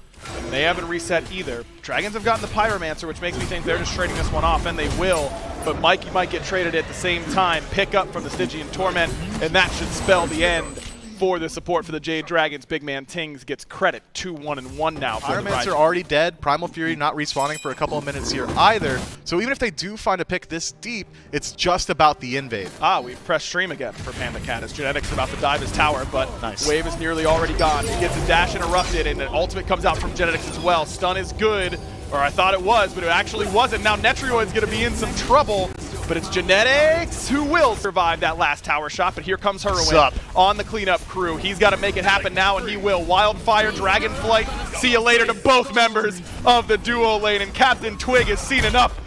They haven't reset either. Dragons have gotten the Pyromancer, which makes me think they're just trading this one off, and they will. But Mike might get traded at the same time. Pick up from the Stygian Torment, and that should spell the end for the support for the Jade Dragons. Big man Tings gets credit. 2-1-1 now for the Pyromancer already dead. Primal Fury not respawning for a couple of minutes here either. So even if they do find a pick this deep, it's just about the invade. We've pressed stream again for Panda Cat, as Genetics about to dive his tower, but wave is nearly already gone. He gets his dash interrupted, and an ultimate comes out from Genetics as well. Stun is good, or I thought it was, but it actually wasn't. Now Netrioid's going to be in some trouble, but it's Genetics who will survive that last tower shot. But here comes Hurrywin on the cleanup crew. He's got to make it happen now, and he will. Wildfire, Dragonflight, see you later to both members of the duo lane, and Captain Twig has seen enough.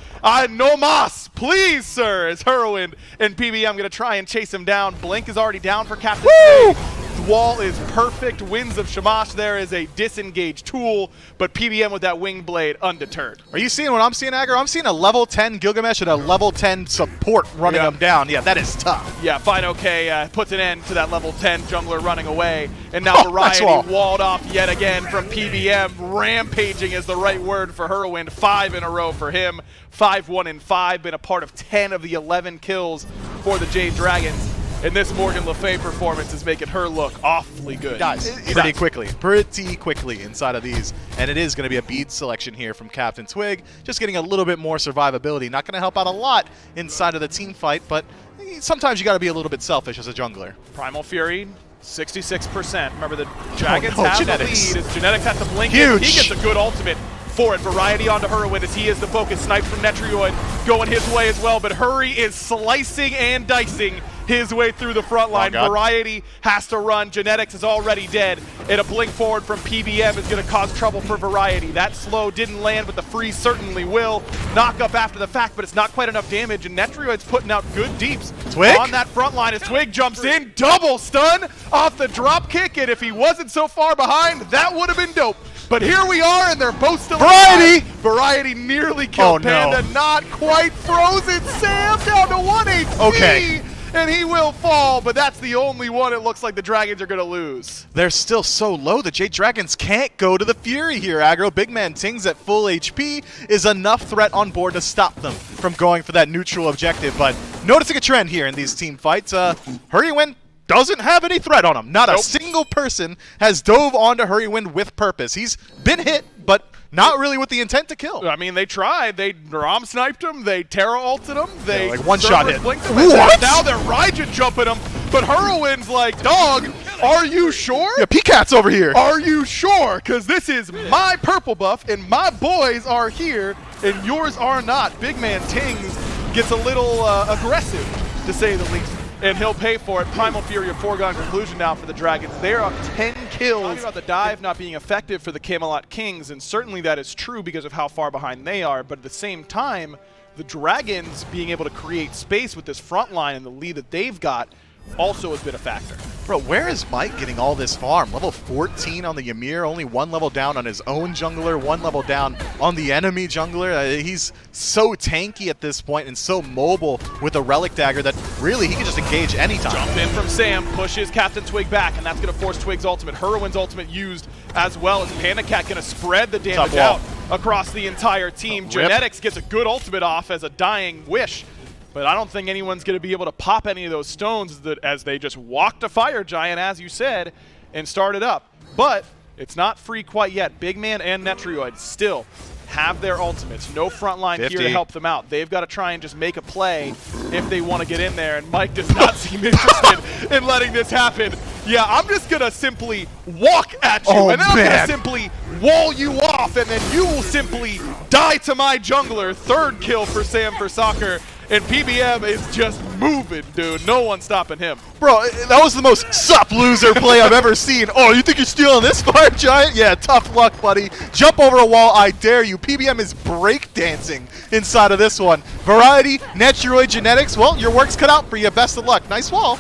No mas, please, sir, as Hurrywin and PBM going to try and chase him down. Blink is already down for Captain Twig. Wall is perfect. Winds of Shamash there is a disengaged tool, but PBM with that wing blade undeterred. Are you seeing what I'm seeing, Agger? I'm seeing a level 10 Gilgamesh and a level 10 support running them down. Yeah, that is tough. Yeah, Fine OK puts an end to that level 10 jungler running away, and now Variety walled off yet again from PBM. Rampaging is the right word for Hurrywin. 5 in a row for him. 5-1-5, been a part of 10 of the 11 kills for the Jade Dragons. And this Morgan Le Fay performance is making her look awfully good. Guys, pretty quickly inside of these. And it is going to be a bead selection here from Captain Twig. Just getting a little bit more survivability. Not going to help out a lot inside of the team fight, but sometimes you got to be a little bit selfish as a jungler. Primal Fury 66%. Remember, the Dragons no, have Genetics. the lead as Genetics has to blink Huge. in. He gets a good ultimate for it. Variety onto Hurwin as he is the focus. Snipes from Netrioid going his way as well, but Hurry is slicing and dicing his way through the front line. Oh, Variety has to run. Genetics is already dead, and a blink forward from PBM is going to cause trouble for Variety. That slow didn't land, but the freeze certainly will. Knock up after the fact, but it's not quite enough damage, and Netrioid's putting out good deeps Twig? on that front line as Twig jumps in. Double stun off the drop kick, and if he wasn't so far behind, that would have been dope. But here we are, and they're both still Variety! alive. Variety nearly killed Oh, no. Panda, not quite frozen. Sam down to 1 HP. Okay. And he will fall, but that's the only one it looks like the Dragons are going to lose. They're still so low. The Jade Dragons can't go to the Fury here. Aggro, big man Tings at full HP is enough threat on board to stop them from going for that neutral objective. But noticing a trend here in these team fights, Hurrywin doesn't have any threat on him. Not a single person has dove onto Hurrywin with purpose. He's been hit, but not really with the intent to kill. I mean, they tried. They Rom sniped him. They Terra ulted him. They like one-shot hit. blinked him. What? Now they're Raijin jumping him. But Hurrywin's like, dog, are you sure? Yeah, P-Cat's over here. Are you sure? Because this is my purple buff, and my boys are here, and yours are not. Big man Tings gets a little aggressive, to say the least. And he'll pay for it. Primal Fury, a foregone conclusion now for the Dragons. They're up 10 kills. Talking about the dive not being effective for the Camelot Kings, and certainly that is true because of how far behind they are, but at the same time, the Dragons being able to create space with this front line and the lead that they've got also has been a factor. Bro, where is Mike getting all this farm? Level 14 on the Ymir, only 1 level down on his own jungler, 1 level down on the enemy jungler. He's so tanky at this point and so mobile with a Relic Dagger that really he can just engage anytime. Jump in from Sam, pushes Captain Twig back, and that's going to force Twig's ultimate. Hurrywin's ultimate used as well as Panda Cat going to spread the damage out across the entire team. Genetics gets a good ultimate off as a dying wish. But I don't think anyone's going to be able to pop any of those stones as they just walk to Fire Giant, as you said, and start it up. But it's not free quite yet. Big Man and Netrioid still have their ultimates. No front line here to help them out. They've got to try and just make a play if they want to get in there, and Mike does not seem interested in letting this happen. Yeah, I'm just going to simply walk at you, and then I'm going to simply wall you off, and then you will simply die to my jungler. Third kill for Sam for Soccer. And PBM is just moving, dude. No one's stopping him. Bro, that was the most sup loser play I've ever seen. Oh, you think you're stealing this, Fire Giant? Yeah, tough luck, buddy. Jump over a wall, I dare you. PBM is breakdancing inside of this one. Variety, Netrioid, Genetics. Well, your work's cut out for you. Best of luck. Nice wall.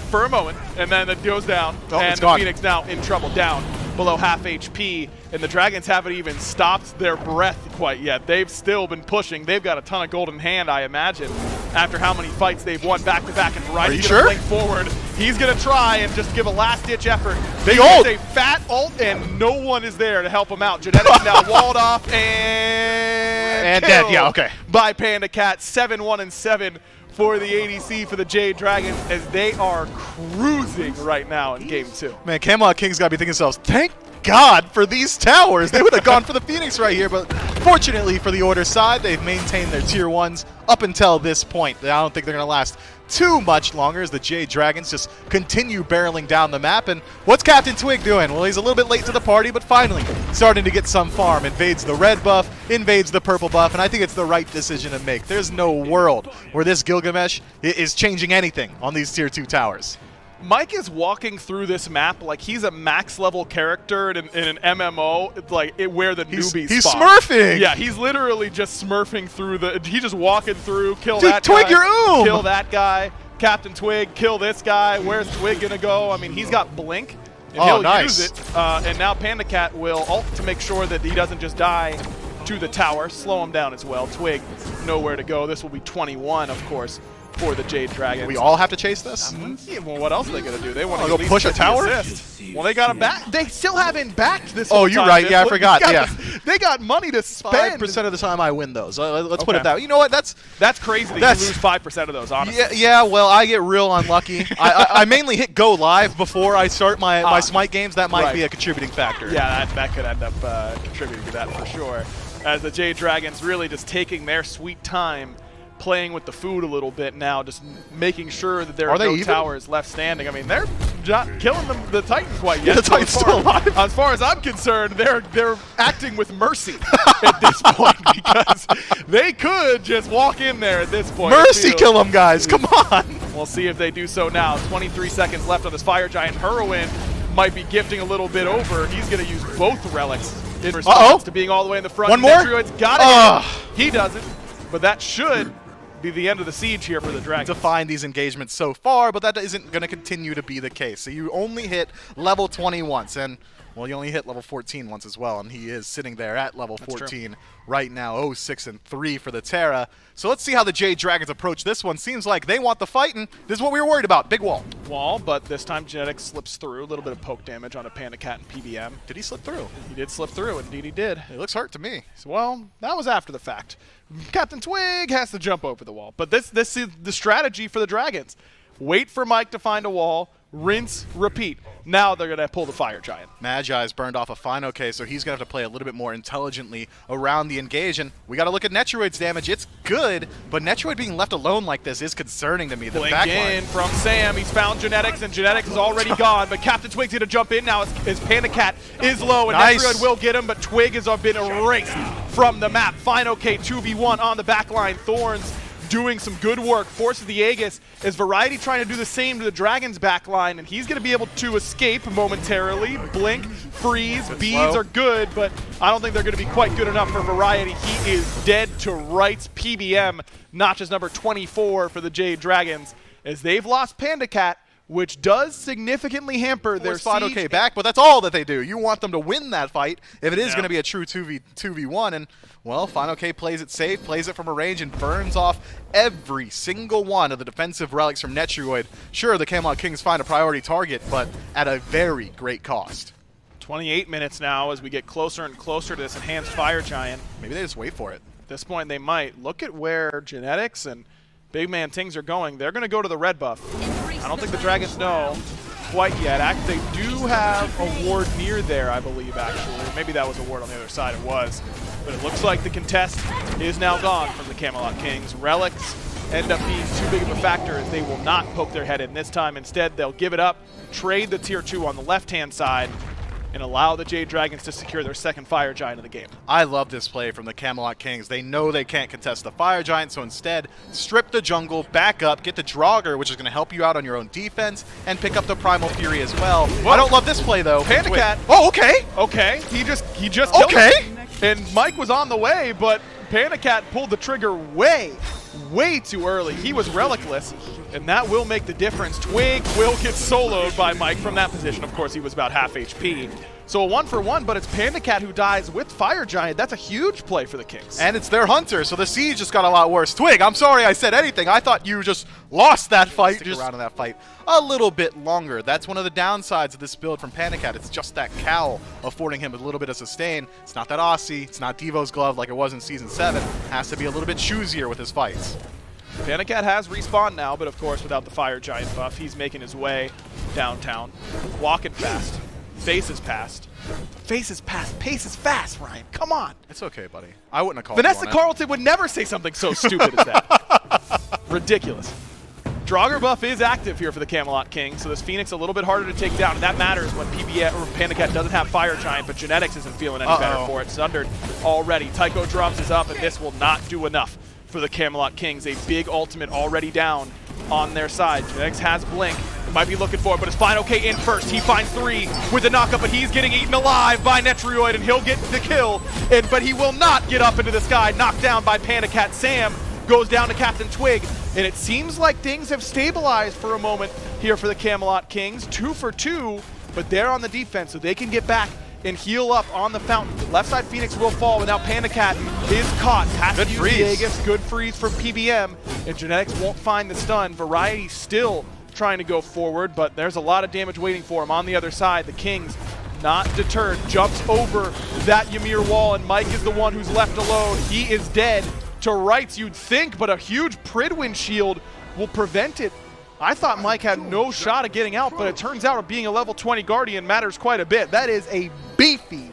For a moment, and then it goes down. Oh, and it's the gone. Phoenix now in trouble, down below half HP. And the Dragons haven't even stopped their breath quite yet. They've still been pushing. They've got a ton of golden hand, I imagine, after how many fights they've won back-to-back. And Variety's going to blink forward. He's going to try and just give a last-ditch effort. Big He ult! gets a fat ult, and no one is there to help him out. Genetics now walled off and dead. Yeah, okay. By Panda Cat. 7-1-7 for the ADC for the Jade Dragons as they are cruising right now in Game 2. Man, Camelot Kings got to be thinking themselves, thank God for these towers. They would have gone for the Phoenix right here, but fortunately for the Order side, they've maintained their tier 1s up until this point. I don't think they're going to last too much longer as the Jade Dragons just continue barreling down the map. And what's Captain Twig doing? Well, he's a little bit late to the party, but finally starting to get some farm. Invades the red buff, invades the purple buff, and I think it's the right decision to make. There's no world where this Gilgamesh is changing anything on these tier 2 towers. Mike is walking through this map like he's a max level character in an MMO, it's like where the newbies He's spawn. smurfing! Yeah, he's literally just smurfing through he's just walking through, kill Dude, that Twig guy, your oom! kill that guy, Captain Twig, kill this guy, where's Twig gonna go? I mean, he's got Blink, and he'll use it, and now Panda Cat will ult to make sure that he doesn't just die to the tower, slow him down as well. Twig, nowhere to go. This will be 21, of course, for the Jade Dragons. We all have to chase this? Yeah, well, what else are they going to do? They want to go push a tower? Well, they got him back. They still haven't backed this Oh, whole you're time. right. Yeah, I forgot. They got money to spend. 5% of the time I win those. Let's put it that way. You know what? That's crazy that you lose 5% of those, honestly. Yeah, well, I get real unlucky. I mainly hit go live before I start my Smite games. That might be a contributing factor. Yeah, that could end up contributing to that for sure. As the Jade Dragons really just taking their sweet time playing with the food a little bit now, just making sure that there Are are they no even? towers left standing. I mean, they're not killing the Titan quite yet. Yeah, the Titan's still alive. As far as I'm concerned, they're acting with mercy at this point because they could just walk in there at this point. Mercy kill them, guys. Come on. We'll see if they do so now. 23 seconds left on this Fire Giant. Heroin might be gifting a little bit over. He's going to use both relics in response to being all the way in the front. One more? Metroid's got it. He doesn't, but that should be the end of the siege here for the Dragons. Define these engagements so far, but that isn't going to continue to be the case. So you only hit level 20 once, and well, you only hit level 14 once as well, and he is sitting there at level 14 right now. 0-6-3 for the Terra. So let's see how the Jade Dragons approach this one. Seems like they want the fight, and this is what we were worried about. Big wall. Wall, but this time Genetics slips through. A little bit of poke damage on a Panda Cat and PBM. Did he slip through? He did slip through, indeed he did. It looks hurt to me. So, well, that was after the fact. Captain Twig has to jump over the wall. But this is the strategy for the Dragons. Wait for Mike to find a wall, rinse, repeat. Now they're going to pull the Fire Giant. Magi's burned off a fine okay, so he's going to have to play a little bit more intelligently around the engage. And we got to look at Netroid's damage. It's good, but Netroid being left alone like this is concerning to me. The Blink backline. in from Sam. He's found Genetics, and Genetics is already gone. But Captain Twig's going to jump in now. His Panda Cat is low, and Nice. Netroid will get him, but Twig has been erased from the map. Fine okay, 2v1 on the backline. Thorns doing some good work, forces the Aegis, as Variety trying to do the same to the Dragon's backline, and he's going to be able to escape momentarily. Blink, freeze, beads slow. are good, but I don't think they're going to be quite good enough for Variety. He is dead to rights. PBM notches number 24 for the Jade Dragons, as they've lost Panda Cat, which does significantly hamper their spot siege. okay back, but that's all that they do. You want them to win that fight if it is going to be a true 2v1, and well, Fine OK plays it safe, plays it from a range, and burns off every single one of the defensive relics from Netroid. Sure, the Camelot Kings find a priority target, but at a very great cost. 28 minutes now as we get closer and closer to this enhanced Fire Giant. Maybe they just wait for it. At this point, they might. Look at where Genetics and Big Man Tings are going. They're going to go to the red buff. I don't think the Dragons know quite yet. Actually, they do have a ward near there, I believe, actually. Maybe that was a ward on the other side. It was. But it looks like the contest is now gone from the Camelot Kings. Relics end up being too big of a factor as they will not poke their head in this time. Instead, they'll give it up, trade the tier 2 on the left-hand side, and allow the Jade Dragons to secure their second Fire Giant of the game. I love this play from the Camelot Kings. They know they can't contest the Fire Giant, so instead, strip the jungle, back up, get the Draugr, which is going to help you out on your own defense, and pick up the Primal Fury as well. Whoa. I don't love this play, though. Panda Wait. Cat. Oh, okay. Okay, he just killed Okay. him. And Mike was on the way, but Panda Cat pulled the trigger way too early. He was relicless, and that will make the difference. Twig will get soloed by Mike from that position. Of course, he was about half HP. So a 1-for-1, but it's Panda Cat who dies with Fire Giant. That's a huge play for the Kings. And it's their hunter, so the siege just got a lot worse. Twig, I'm sorry I said anything. I thought you just lost that fight. Stick around in that fight a little bit longer. That's one of the downsides of this build from Panda Cat. It's just that cowl affording him a little bit of sustain. It's not that Aussie. It's not Devo's glove like it was in Season 7. Has to be a little bit choosier with his fights. Panda Cat has respawned now, but of course without the Fire Giant buff, he's making his way downtown. Walking fast. Faces past. Faces past. Paces fast, Ryan. Come on. It's okay, buddy. I wouldn't have called Vanessa you on it. Carlton would never say something so stupid as that. Ridiculous. Draugr buff is active here for the Camelot King, so this Phoenix a little bit harder to take down, and that matters when Panda Cat doesn't have Fire Giant, but Genetics isn't feeling any better for it. Sundered already. Tycho Drums is up, and this will not do enough for the Camelot Kings. A big ultimate already down on their side. Genetics has Blink. Might be looking for it, but it's fine. Okay, in first. He finds 3 with the knockup, but he's getting eaten alive by Netroid, and he'll get the kill. But he will not get up into the sky. Knocked down by Panda Cat. Sam goes down to Captain Twig, and it seems like things have stabilized for a moment here for the Camelot Kings. 2 for 2, but they're on the defense, so they can get back and heal up on the fountain. The left side Phoenix will fall, and now Panda Cat is caught. Has to use the Aegis. Good freeze from PBM, and Genetics won't find the stun. Variety still trying to go forward, but there's a lot of damage waiting for him on the other side. The Kings not deterred, jumps over that Ymir wall, and Mike is the one who's left alone. He is dead to rights, you'd think, but a huge Pridwin shield will prevent it. I thought Mike had no shot at getting out, but it turns out being a level 20 Guardian matters quite a bit. That is a beefy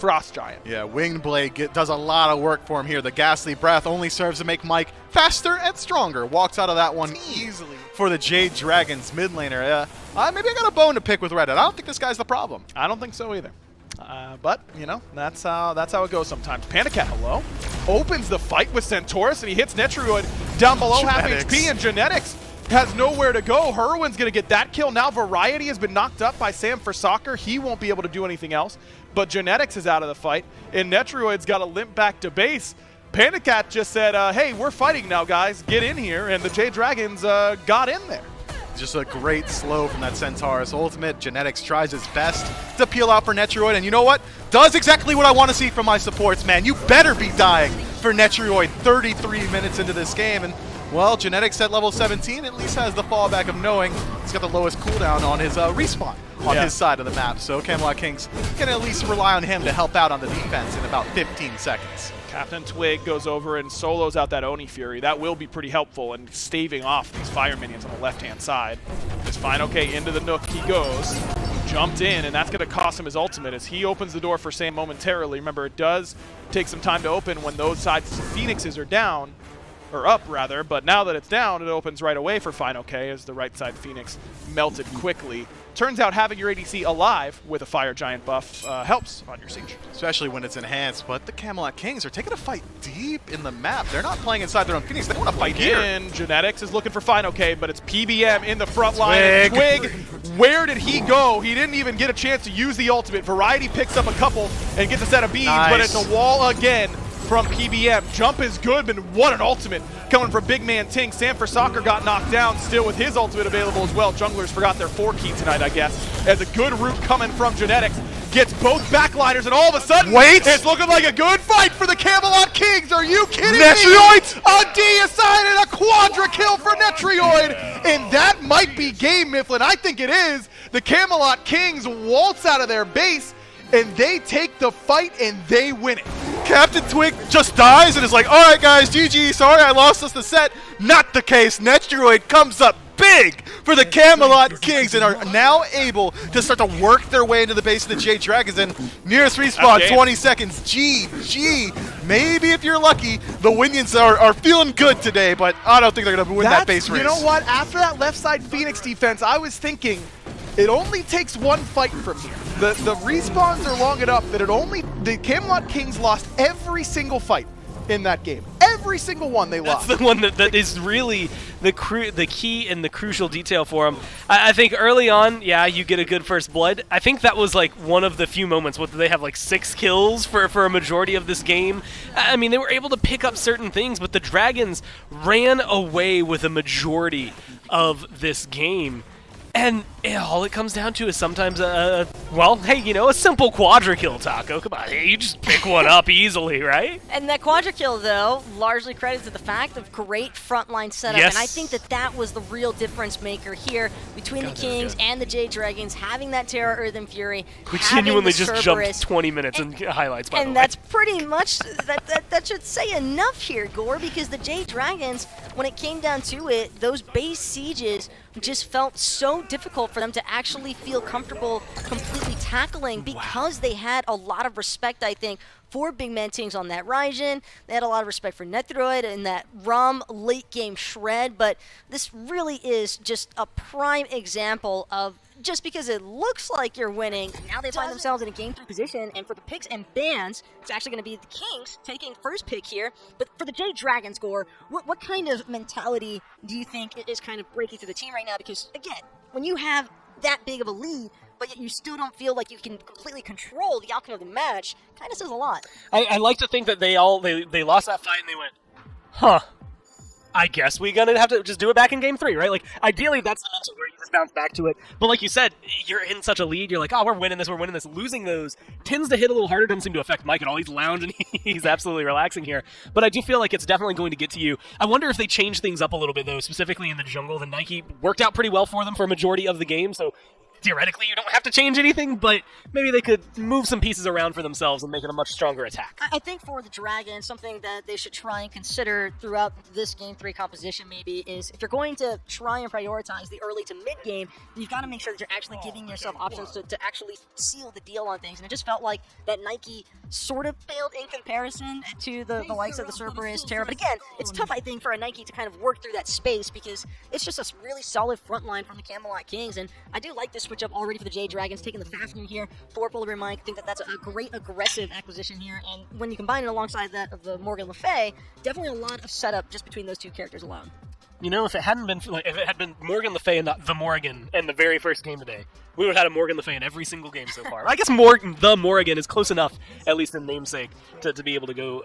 Frost Giant. Yeah, Winged Blade does a lot of work for him here. The Ghastly Breath only serves to make Mike faster and stronger. Walks out of that one easily for the Jade Dragons mid laner. Maybe I got a bone to pick with Reddit. I don't think this guy's the problem. I don't think so either. But, you know, that's how it goes sometimes. Panicat, hello. Opens the fight with Centaurus, and he hits Netrioid down below half HP, and Genetics has nowhere to go. Herwin's going to get that kill. Now Variety has been knocked up by Sam for Soccer. He won't be able to do anything else. But Genetics is out of the fight, and Netrioid's got to limp back to base. Panicat just said, hey, we're fighting now, guys. Get in here. And the Jade Dragons got in there. Just a great slow from that Centaurus ultimate. Genetics tries his best to peel out for Netrioid, and you know what? Does exactly what I want to see from my supports, man. You better be dying for Netrioid 33 minutes into this game, and well, Genetics at level 17 at least has the fallback of knowing he's got the lowest cooldown on his respawn on his side of the map, so Camelot Kings can at least rely on him to help out on the defense in about 15 seconds. Captain Twig goes over and solos out that Oni Fury. That will be pretty helpful in staving off these fire minions on the left-hand side. It's fine. Okay, into the Nook he goes. Jumped in, and that's going to cost him his ultimate as he opens the door for Sam momentarily. Remember, it does take some time to open when those sides Phoenixes are down, or up rather, but now that it's down, it opens right away for Fine OK as the right side Phoenix melted quickly. Turns out having your ADC alive with a Fire Giant buff helps on your Siege. Especially when it's enhanced, but the Camelot Kings are taking a fight deep in the map. They're not playing inside their own Phoenix. They want to fight Again, here. Genetics is looking for Fine OK, but it's PBM in the front line. And Twig, where did he go? He didn't even get a chance to use the ultimate. Variety picks up a couple and gets a set of beads, but it's a wall again from PBM. Jump is good, but what an ultimate coming from big man Ting. Sam for Soccer got knocked down, still with his ultimate available as well. Junglers forgot their 4 key tonight, I guess, as a good root coming from Genetics. Gets both backliners, and all of a sudden, it's looking like a good fight for the Camelot Kings. Are you kidding me? A D-aside and a quadra kill for Netrioid, and that might be game, Mifflin. I think it is. The Camelot Kings waltz out of their base, and they take the fight, and they win it. Captain Twig just dies and is like, all right, guys, GG, sorry I lost us the set. Not the case. Netrioid comes up big for the Camelot Kings and are now able to start to work their way into the base of the Jade Dragons. And nearest respawn, 20 seconds. GG. Maybe if you're lucky, the Winions are feeling good today, but I don't think they're going to win that base race. You know what? After that left side Phoenix defense, I was thinking it only takes one fight from here. The respawns are long enough that the Camelot Kings lost every single fight in that game. Every single one they lost. That's the one that is really the key and the crucial detail for them. I think early on, yeah, you get a good first blood. I think that was like one of the few moments where they have like 6 kills for a majority of this game. I mean, they were able to pick up certain things, but the Dragons ran away with a majority of this game. And all it comes down to is sometimes well, hey, you know, a simple quadra kill, Taco. Come on, hey, you just pick one up easily, right? And that quadra kill, though, largely credited to the fact of great frontline setup. Yes. And I think that was the real difference maker here between the Kings and the Jade Dragons, having that Terra Earthen Fury. We genuinely just jumped 20 minutes in highlights, by the way. And that's pretty much, that should say enough here, Gore, because the Jade Dragons, when it came down to it, those base sieges just felt so difficult for them to actually feel comfortable completely tackling because they had a lot of respect, I think, for big man teams on that Ryzen. They had a lot of respect for Netrioid and that ROM late game shred, but this really is just a prime example of just because it looks like you're winning, now they find themselves in a game 3 position, and for the picks and bans, it's actually going to be the Kings taking first pick here. But for the Jade Dragons, Gore, what kind of mentality do you think is kind of breaking through the team right now? Because, again, when you have that big of a lead, but yet you still don't feel like you can completely control the outcome of the match, kind of says a lot. I like to think that they lost that fight and they went, huh, I guess we're going to have to just do it back in game 3, right? Like, ideally, that's the mental where you just bounce back to it. But like you said, you're in such a lead, you're like, oh, we're winning this. Losing those tends to hit a little harder, doesn't seem to affect Mike at all. He's lounging, he's absolutely relaxing here. But I do feel like it's definitely going to get to you. I wonder if they change things up a little bit, though, specifically in the jungle. The Nike worked out pretty well for them for a majority of the game, so theoretically you don't have to change anything, but maybe they could move some pieces around for themselves and make it a much stronger attack. I think for the Dragons, something that they should try and consider throughout this Game 3 composition maybe is if you're going to try and prioritize the early to mid game, you've got to make sure that you're actually giving yourself options to actually seal the deal on things. And it just felt like that Nike sort of failed in comparison to the likes of the Cerberus, Terra. But again, it's tough, I think, for a Nike to kind of work through that space because it's just a really solid front line from the Camelot Kings. And I do like this switch up already for the Jade Dragons, taking the Fafnir here for Polar Bear Mike. I think that that's a great aggressive acquisition here. And when you combine it alongside that of the Morgan Le Fay, definitely a lot of setup just between those two characters alone. You know, if it had been Morgan Le Fay and not the Morgan in the very first game today, we would have had a Morgan Le Fay in every single game so far. I guess the Morgan is close enough, at least in namesake, to be able to go.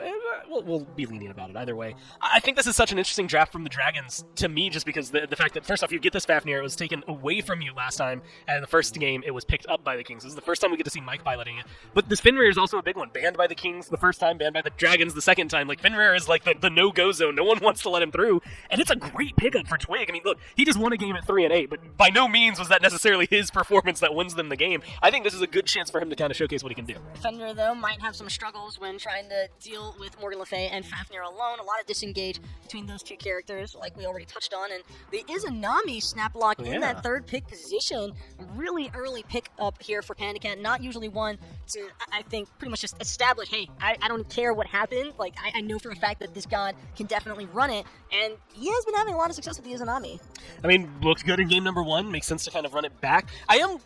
We'll be lenient about it either way. I think this is such an interesting draft from the Dragons to me, just because the fact that first off you get this Fafnir, it was taken away from you last time, and in the first game it was picked up by the Kings. This is the first time we get to see Mike piloting it. But this Fenrir is also a big one. Banned by the Kings the first time, banned by the Dragons the second time. Like Fenrir is like the no-go zone. No one wants to let him through, and it's a great pickup for Twig. I mean, look, he just won a game at 3-8, but by no means was that necessarily his performance that wins them the game. I think this is a good chance for him to kind of showcase what he can do. Fenrir, though, might have some struggles when trying to deal with Morgan Le Fay and Fafnir alone. A lot of disengage between those two characters, like we already touched on. And the Izanami snap lock in that third pick position. Really early pick up here for Pandacat. Not usually one to, I think, pretty much just establish, hey, I don't care what happened. Like, I know for a fact that this god can definitely run it. And he has been having a lot of success with the Izanami. I mean, looked good in game number 1. Makes sense to kind of run it back. I am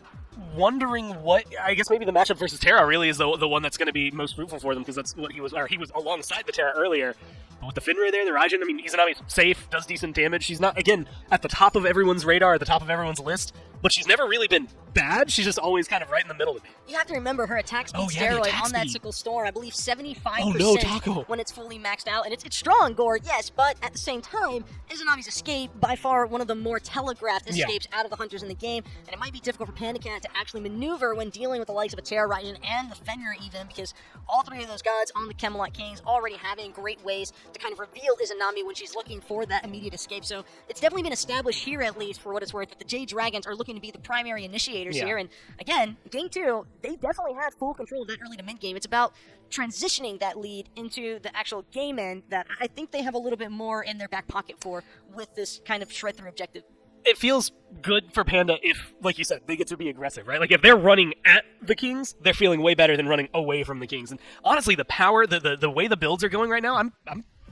wondering what, I guess maybe the matchup versus Terra really is the one that's going to be most fruitful for them, because that's what he was alongside the Terra earlier. But with the Fenrir there, the Raijin, I mean, Izanami's safe, does decent damage. She's not, again, at the top of everyone's radar, at the top of everyone's list, but she's never really been bad. She's just always kind of right in the middle of me. You have to remember her attack speed steroid on that Sickle Storm, I believe 75% Taco. when it's fully maxed out. And it's strong, Gore, yes, but at the same time, Izanami's escape, by far one of the more telegraphed escapes out of the Hunters in the game. And it might be difficult for Pandacat to actually maneuver when dealing with the likes of a Terra Raijin and the Fenrir even, because all three of those gods on the Camelot Kings already having great ways to kind of reveal Izanami when she's looking for that immediate escape. So it's definitely been established here, at least for what it's worth, that the Jade Dragons are looking to be the primary initiators here. And again, game 2, they definitely had full control of that early to mid game. It's about transitioning that lead into the actual game end that I think they have a little bit more in their back pocket for with this kind of shred through objective. It feels good for Panda if, like you said, they get to be aggressive, right? Like, if they're running at the Kings, they're feeling way better than running away from the Kings. And honestly, the power, the way the builds are going right now, I'm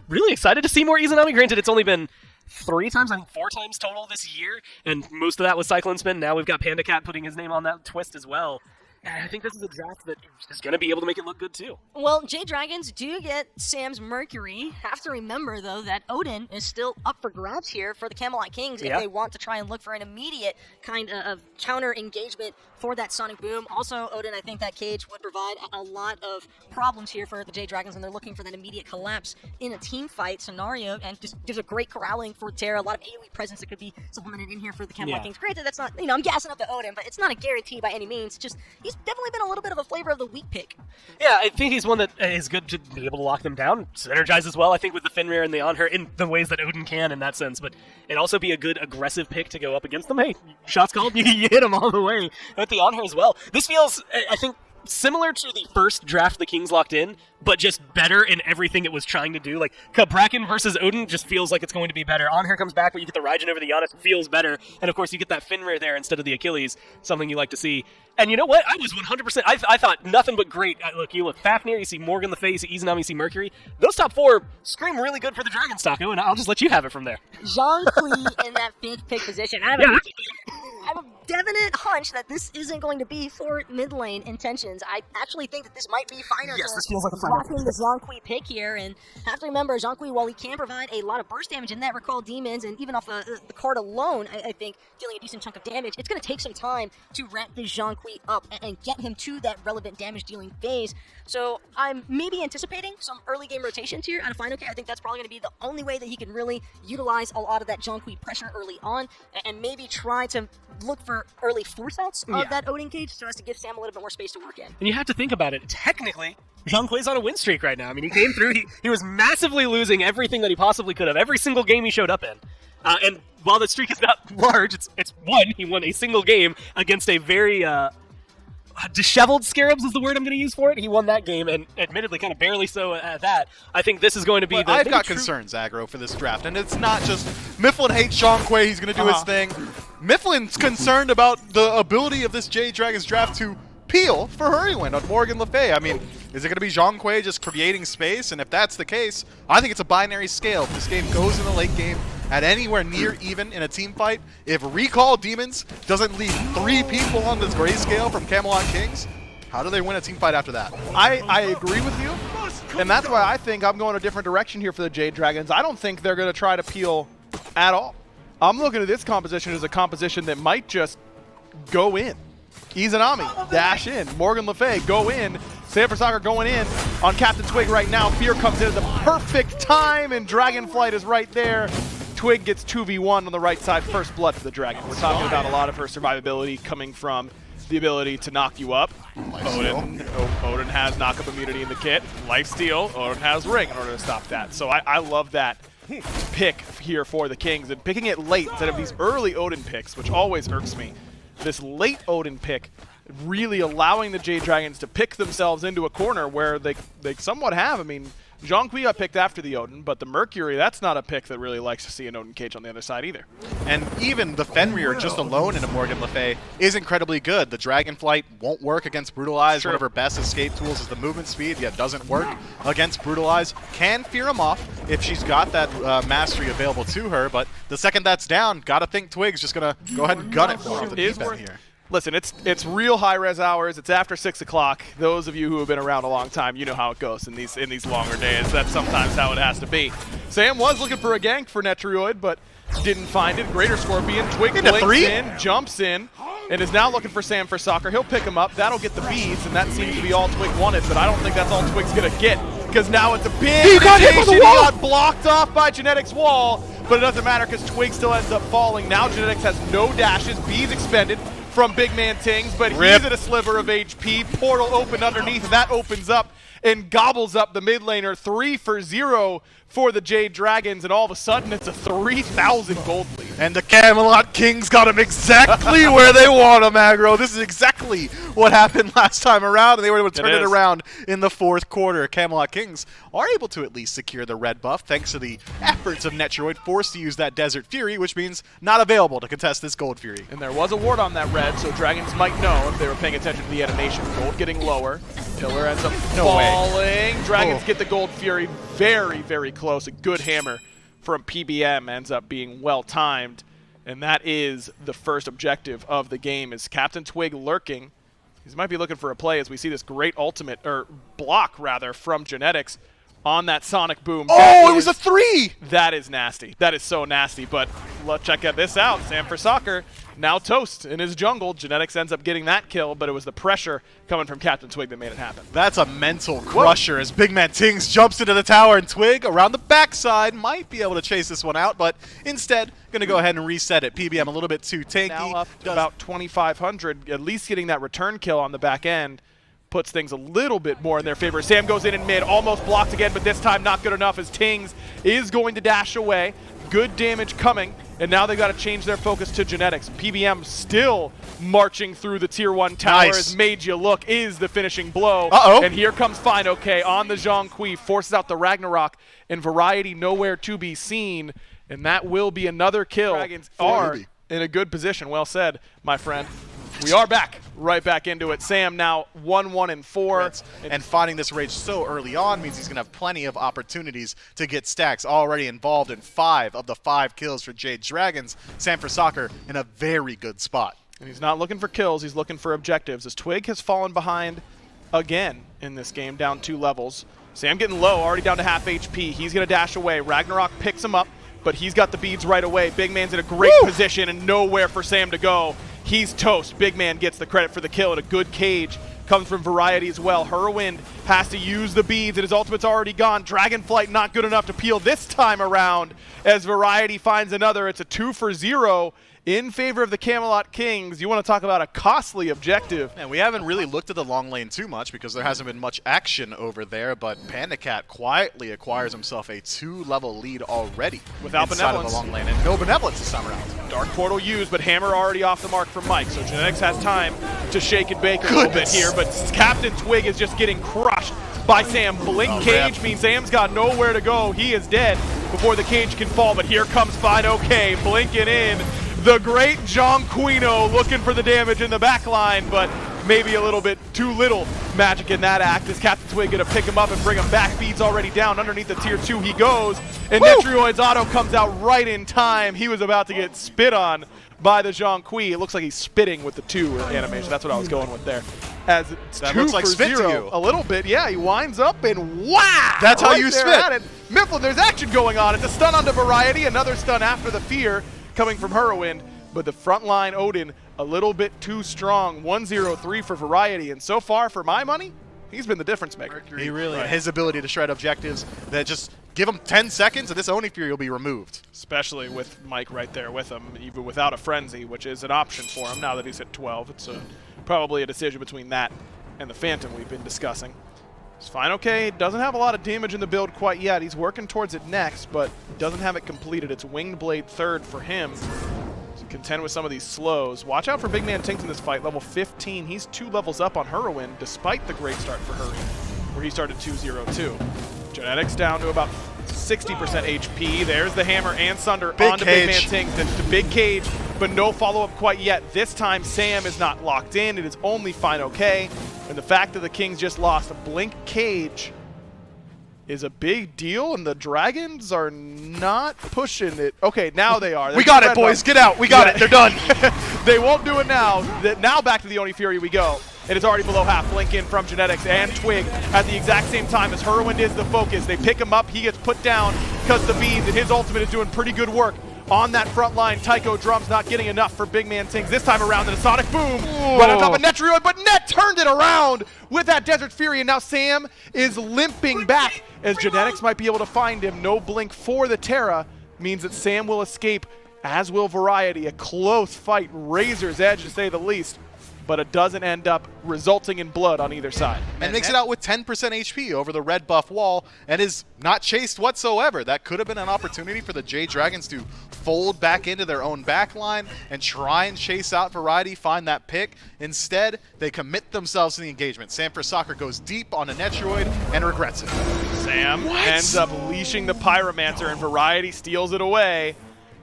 really excited to see more Izanami. Granted, it's only been 3 times, I think 4 times total this year, and most of that was Cyclone Spin. Now we've got Pandacat putting his name on that twist as well. And I think this is a draft that is going to be able to make it look good, too. Well, Jade Dragons do get Sam's Mercury. Have to remember, though, that Odin is still up for grabs here for the Camelot Kings if they want to try and look for an immediate kind of counter engagement for that Sonic Boom. Also, Odin, I think that cage would provide a lot of problems here for the Jade Dragons, and they're looking for that immediate collapse in a team fight scenario, and just gives a great corralling for Terra. A lot of AoE presence that could be supplemented in here for the Camelot Kings. Granted, that's not, I'm gassing up the Odin, but it's not a guarantee by any means. Just, he's definitely been a little bit of a flavor of the weak pick. Yeah, I think he's one that is good to be able to lock them down, synergize as well, I think, with the Fenrir and the Anhur in the ways that Odin can in that sense, but it'd also be a good aggressive pick to go up against them. Hey, shots called, you hit them all the way with the Anhur as well. This feels, I think, similar to the first draft the Kings locked in, but just better in everything it was trying to do. Like, Cabrakan versus Odin just feels like it's going to be better. Anhur comes back, but you get the Raijin over the Giannis, feels better. And of course, you get that Fenrir there instead of the Achilles, something you like to see. And you know what? I was 100%, I thought nothing but great. You look Fafnir, you see Morgan Le Fay, you see Izanami, you see Mercury. Those top 4 scream really good for the Dragons, Taco, and I'll just let you have it from there. Zhongli in that 5th pick position. I have a definite hunch that this isn't going to be for mid lane intentions. I actually think that this might be finer. Yes, this feels like a blocking the Zhongli pick here, and have to remember, Zhongli, while he can provide a lot of burst damage in that Recall Demons, and even off the card alone, I think, dealing a decent chunk of damage, it's going to take some time to ramp this Zhongli up and get him to that relevant damage dealing phase. So I'm maybe anticipating some early game rotations here out of Final K. I think that's probably going to be the only way that he can really utilize a lot of that Zhongli pressure early on, and maybe try to look for early force outs of that Odin cage so as to give Sam a little bit more space to work in. And you have to think about it. Technically, Zhonghui's on a win streak right now. I mean, he came through, he was massively losing everything that he possibly could have, every single game he showed up in. And while the streak is not large, it's one. He won a single game against a very disheveled Scarabs is the word I'm going to use for it. He won that game, and admittedly kind of barely so at that. I think this is going to be I've got concerns, Aggro, for this draft, and it's not just Mifflin hates Sean Quay, he's going to do his thing. Mifflin's concerned about the ability of this Jade Dragons draft to peel for Hurrywin on Morgan Le Fay. I mean, is it going to be Zhong Kui just creating space? And if that's the case, I think it's a binary scale. If this game goes in the late game at anywhere near even in a team fight, if Recall Demons doesn't leave 3 people on this grayscale from Camelot Kings, how do they win a team fight after that? I agree with you, and that's why I think I'm going a different direction here for the Jade Dragons. I don't think they're going to try to peel at all. I'm looking at this composition as a composition that might just go in. Izanami, dash in. Morgan Le Fay, go in. Sanford Soccer going in on Captain Twig right now. Fear comes in at the perfect time, and Dragonflight is right there. Twig gets 2v1 on the right side, first blood for the Dragon. We're talking about a lot of her survivability coming from the ability to knock you up. Odin has knock-up immunity in the kit. Lifesteal, Odin has Ring in order to stop that. So I love that pick here for the Kings, and picking it late instead of these early Odin picks, which always irks me. This late Odin pick really allowing the Jade Dragons to pick themselves into a corner where they somewhat have. I mean, Zhong Kui got picked after the Odin, but the Mercury, that's not a pick that really likes to see an Odin cage on the other side either. And even the Fenrir just alone in a Morgan Le Fay is incredibly good. The Dragonflight won't work against Brutalize. One of her best escape tools is the movement speed, yet doesn't work against Brutalize. Can fear him off if she's got that mastery available to her, but the second that's down, gotta think Twig's just gonna go ahead and gun it for her off the deep end here. Listen, it's real high-res hours. It's after 6 o'clock. Those of you who have been around a long time, you know how it goes in these longer days. That's sometimes how it has to be. Sam was looking for a gank for Netrioid, but didn't find it. Greater Scorpion, Twig blinks in, jumps in, and is now looking for Sam for Soccer. He'll pick him up. That'll get the beads, and that seems to be all Twig wanted, but I don't think that's all Twig's going to get, because now it's a big He got hit by the wall! He got blocked off by Genetics' wall, but it doesn't matter because Twig still ends up falling. Now Genetics has no dashes. Beads expended from Big Man Tings, but he's at a sliver of HP. Portal open underneath, and that opens up and gobbles up the mid laner. 3 for 0 for the Jade Dragons, and all of a sudden it's a 3,000 gold lead. And the Camelot Kings got him exactly where they want him, Aggro. This is exactly what happened last time around, and they were able to turn it around in the 4th quarter. Camelot Kings are able to at least secure the red buff thanks to the efforts of Netroid, forced to use that Desert Fury, which means not available to contest this Gold Fury. And there was a ward on that red, so Dragons might know if they were paying attention to the animation. Gold getting lower. Pillar ends up falling. Dragons get the Gold Fury very, very close. A good hammer from PBM ends up being well timed, and that is the first objective of the game. Is Captain Twig lurking? He might be looking for a play as we see this great ultimate, or block rather, from Genetics on that Sonic Boom. Oh, it was a 3! That is nasty. That is so nasty, but let's check this out. Sam for Soccer now toast in his jungle. Genetics ends up getting that kill, but it was the pressure coming from Captain Twig that made it happen. That's a mental crusher as Big Man Tings jumps into the tower, and Twig around the backside might be able to chase this one out, but instead going to go ahead and reset it. PBM a little bit too tanky. Now up to about 2,500, at least getting that return kill on the back end puts things a little bit more in their favor. Sam goes in mid, almost blocked again, but this time not good enough as Tings is going to dash away. Good damage coming, and now they got to change their focus to Genetics. PBM still marching through the tier 1 tower as Made You Look is the finishing blow. And here comes Fine OK on the Zhong Kui, forces out the Ragnarok, and Variety nowhere to be seen, and that will be another kill. Dragons are in a good position. Well said, my friend. We are back, right back into it. Sam now 1-1-4. And finding this rage so early on means he's going to have plenty of opportunities to get stacks. Already involved in 5 of the 5 kills for Jade Dragons. Sam for Soccer in a very good spot. And he's not looking for kills, he's looking for objectives. As Twig has fallen behind again in this game, down 2 levels. Sam getting low, already down to half HP. He's going to dash away. Ragnarok picks him up, but he's got the beads right away. Big Man's in a great position and nowhere for Sam to go. He's toast. Big Man gets the credit for the kill, and a good cage comes from Variety as well. Hurrywin has to use the beads, and his ultimate's already gone. Dragonflight not good enough to peel this time around as Variety finds another. It's a 2 for 0, in favor of the Camelot Kings. You want to talk about a costly objective. And we haven't really looked at the long lane too much because there hasn't been much action over there, but PandaCat quietly acquires himself a 2-level lead already without inside benevolence. of the long lane, and no benevolence this time around. Dark Portal used, but Hammer already off the mark from Mike, so Genetics has time to shake and bake a little bit here, but Captain Twig is just getting crushed by Sam. Blink cage means Sam's got nowhere to go. He is dead before the cage can fall, but here comes Fine OK, blinking in. The great Jonquino looking for the damage in the back line, but maybe a little bit too little magic in that act. Is Captain Twig going to pick him up and bring him back? Feed's already down. Underneath the tier 2 he goes, and Netrioid's auto comes out right in time. He was about to get spit on by the Jonqui. It looks like he's spitting with the 2 animation. That's what I was going with there. As it's that 2 looks like for spit 0. to you. A little bit, yeah. He winds up and wow! That's how right you there spit. at it. Mifflin, there's action going on. It's a stun onto Variety, another stun after the fear coming from Heroin, but the front line Odin a little bit too strong. 1-0-3 for Variety, and so far, for my money, he's been the difference maker. He really, his ability to shred objectives that just give him 10 seconds and this Oni Fury will be removed. Especially with Mike right there with him, even without a Frenzy, which is an option for him now that he's at 12. It's probably a decision between that and the Phantom we've been discussing. It's Fine OK, doesn't have a lot of damage in the build quite yet. He's working towards it next, but doesn't have it completed. It's Winged Blade 3rd for him to contend with some of these slows. Watch out for Big Man Tinks in this fight. Level 15, he's 2 levels up on Heroin, despite the great start for Hurry, where he started 2-0-2. Genetics down to about 60% HP. There's the Hammer and Sunder onto Big Man Tinks. That's the big cage, but no follow-up quite yet. This time, Sam is not locked in. It is only Fine OK. And the fact that the Kings just lost a Blink Cage is a big deal, and the Dragons are not pushing it. Okay, now they are. We got it, boys. Get out. We got it. They're done. They won't do it now. Now back to the Oni Fury we go. It is already below half. Blink in from Genetics and Twig at the exact same time as Heroin is the focus. They pick him up. He gets put down because the beams, and his ultimate is doing pretty good work on that front line. Tycho Drums not getting enough for Big Man Tinks. This time around, and a Sonic Boom right on top of Netrioid, but Net turned it around with that Desert Fury, and now Sam is limping back as Genetics might be able to find him. No blink for the Terra means that Sam will escape, as will Variety. A close fight, razor's edge to say the least, but it doesn't end up resulting in blood on either side. And makes it out with 10% HP over the red buff wall and is not chased whatsoever. That could have been an opportunity for the Jade Dragons to fold back into their own backline and try and chase out Variety, find that pick. Instead, they commit themselves to the engagement. Sam for Soccer goes deep on a Netrioid and regrets it. Sam ends up leashing the Pyromancer, and Variety steals it away.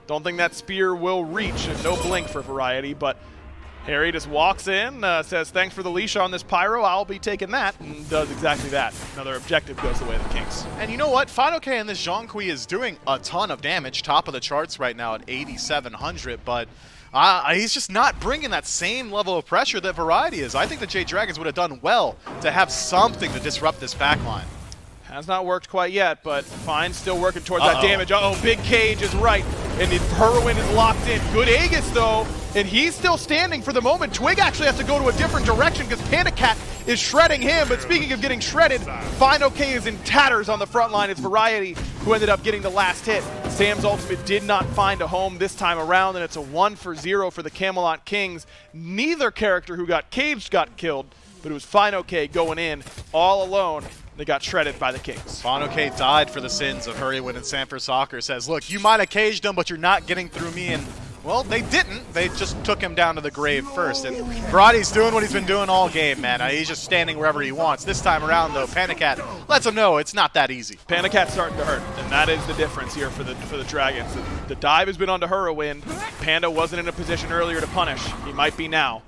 Don't think that spear will reach, and no blink for Variety, but Harry just walks in, says, thanks for the leash on this Pyro, I'll be taking that, and does exactly that. Another objective goes the way of the Kings. And you know what? Fine OK and this Jonqui is doing a ton of damage, top of the charts right now at 8,700, but he's just not bringing that same level of pressure that Variety is. I think the Jade Dragons would have done well to have something to disrupt this backline. Has not worked quite yet, but Fine still working towards that damage. Big Cage is right, and the Heroin is locked in. Good Aegis, though, and he's still standing for the moment. Twig actually has to go to a different direction because PandaCat is shredding him, but speaking of getting shredded, Fine OK is in tatters on the front line. It's Variety who ended up getting the last hit. Sam's ultimate did not find a home this time around, and it's a 1-for-0 for the Camelot Kings. Neither character who got caged got killed, but it was Fine OK going in all alone. They got shredded by the Kings. Fine OK died for the sins of Hurrywin, and Sanford Soccer says, look, you might have caged him, but you're not getting through me. And, well, they didn't. They just took him down to the grave first. And Variety's doing what he's been doing all game, man. He's just standing wherever he wants. This time around, though, PandaCat lets him know it's not that easy. PandaCat's starting to hurt, and that is the difference here for the Dragons. The dive has been onto Hurrywin. Panda wasn't in a position earlier to punish. He might be now.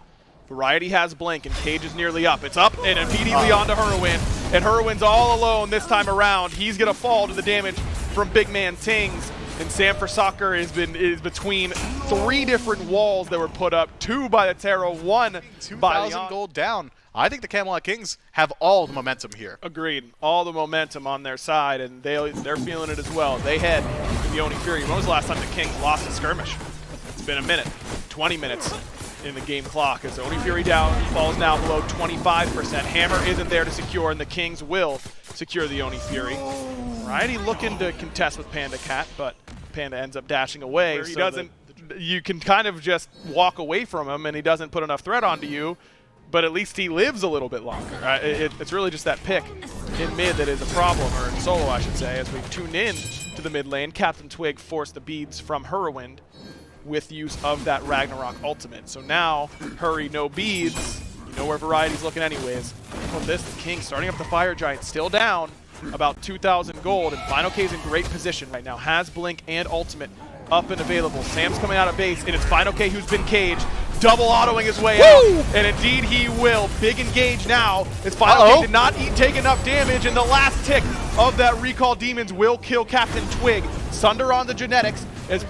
Variety has Blink, and Cage is nearly up. It's up and immediately onto Hurrywin, and Hurrywin's all alone this time around. He's going to fall to the damage from Big Man Tings, and Sam for Soccer is between 3 different walls that were put up, 2 by the Terra, 1 by the 2,000 gold down. I think the Camelot Kings have all the momentum here. Agreed. All the momentum on their side, and they're feeling it as well. They head to the Oni Fury. When was the last time the Kings lost a skirmish? It's been a minute, 20 minutes. In the game clock as Oni Fury down, falls now below 25%. Hammer isn't there to secure, and the Kings will secure the Oni Fury. Variety looking to contest with PandaCat, but Panda ends up dashing away. He doesn't you can kind of just walk away from him and he doesn't put enough threat onto you, but at least he lives a little bit longer. It's really just that pick in mid that is a problem, or in solo I should say, as we tune in to the mid lane. Captain Twig forced the beads from Hurriwind with use of that Ragnarok ultimate. So now, Hurry, no beads. You know where Variety's looking anyways. Look at this, the King starting up the Fire Giant, still down about 2,000 gold, and Final K's in great position right now. Has Blink and ultimate up and available. Sam's coming out of base, and it's Final K who's been caged. Double autoing his way out, and indeed he will. Big engage now, as Final K did not take enough damage, and the last tick of that Recall Demons will kill Captain Twig. Sunder on the genetics, as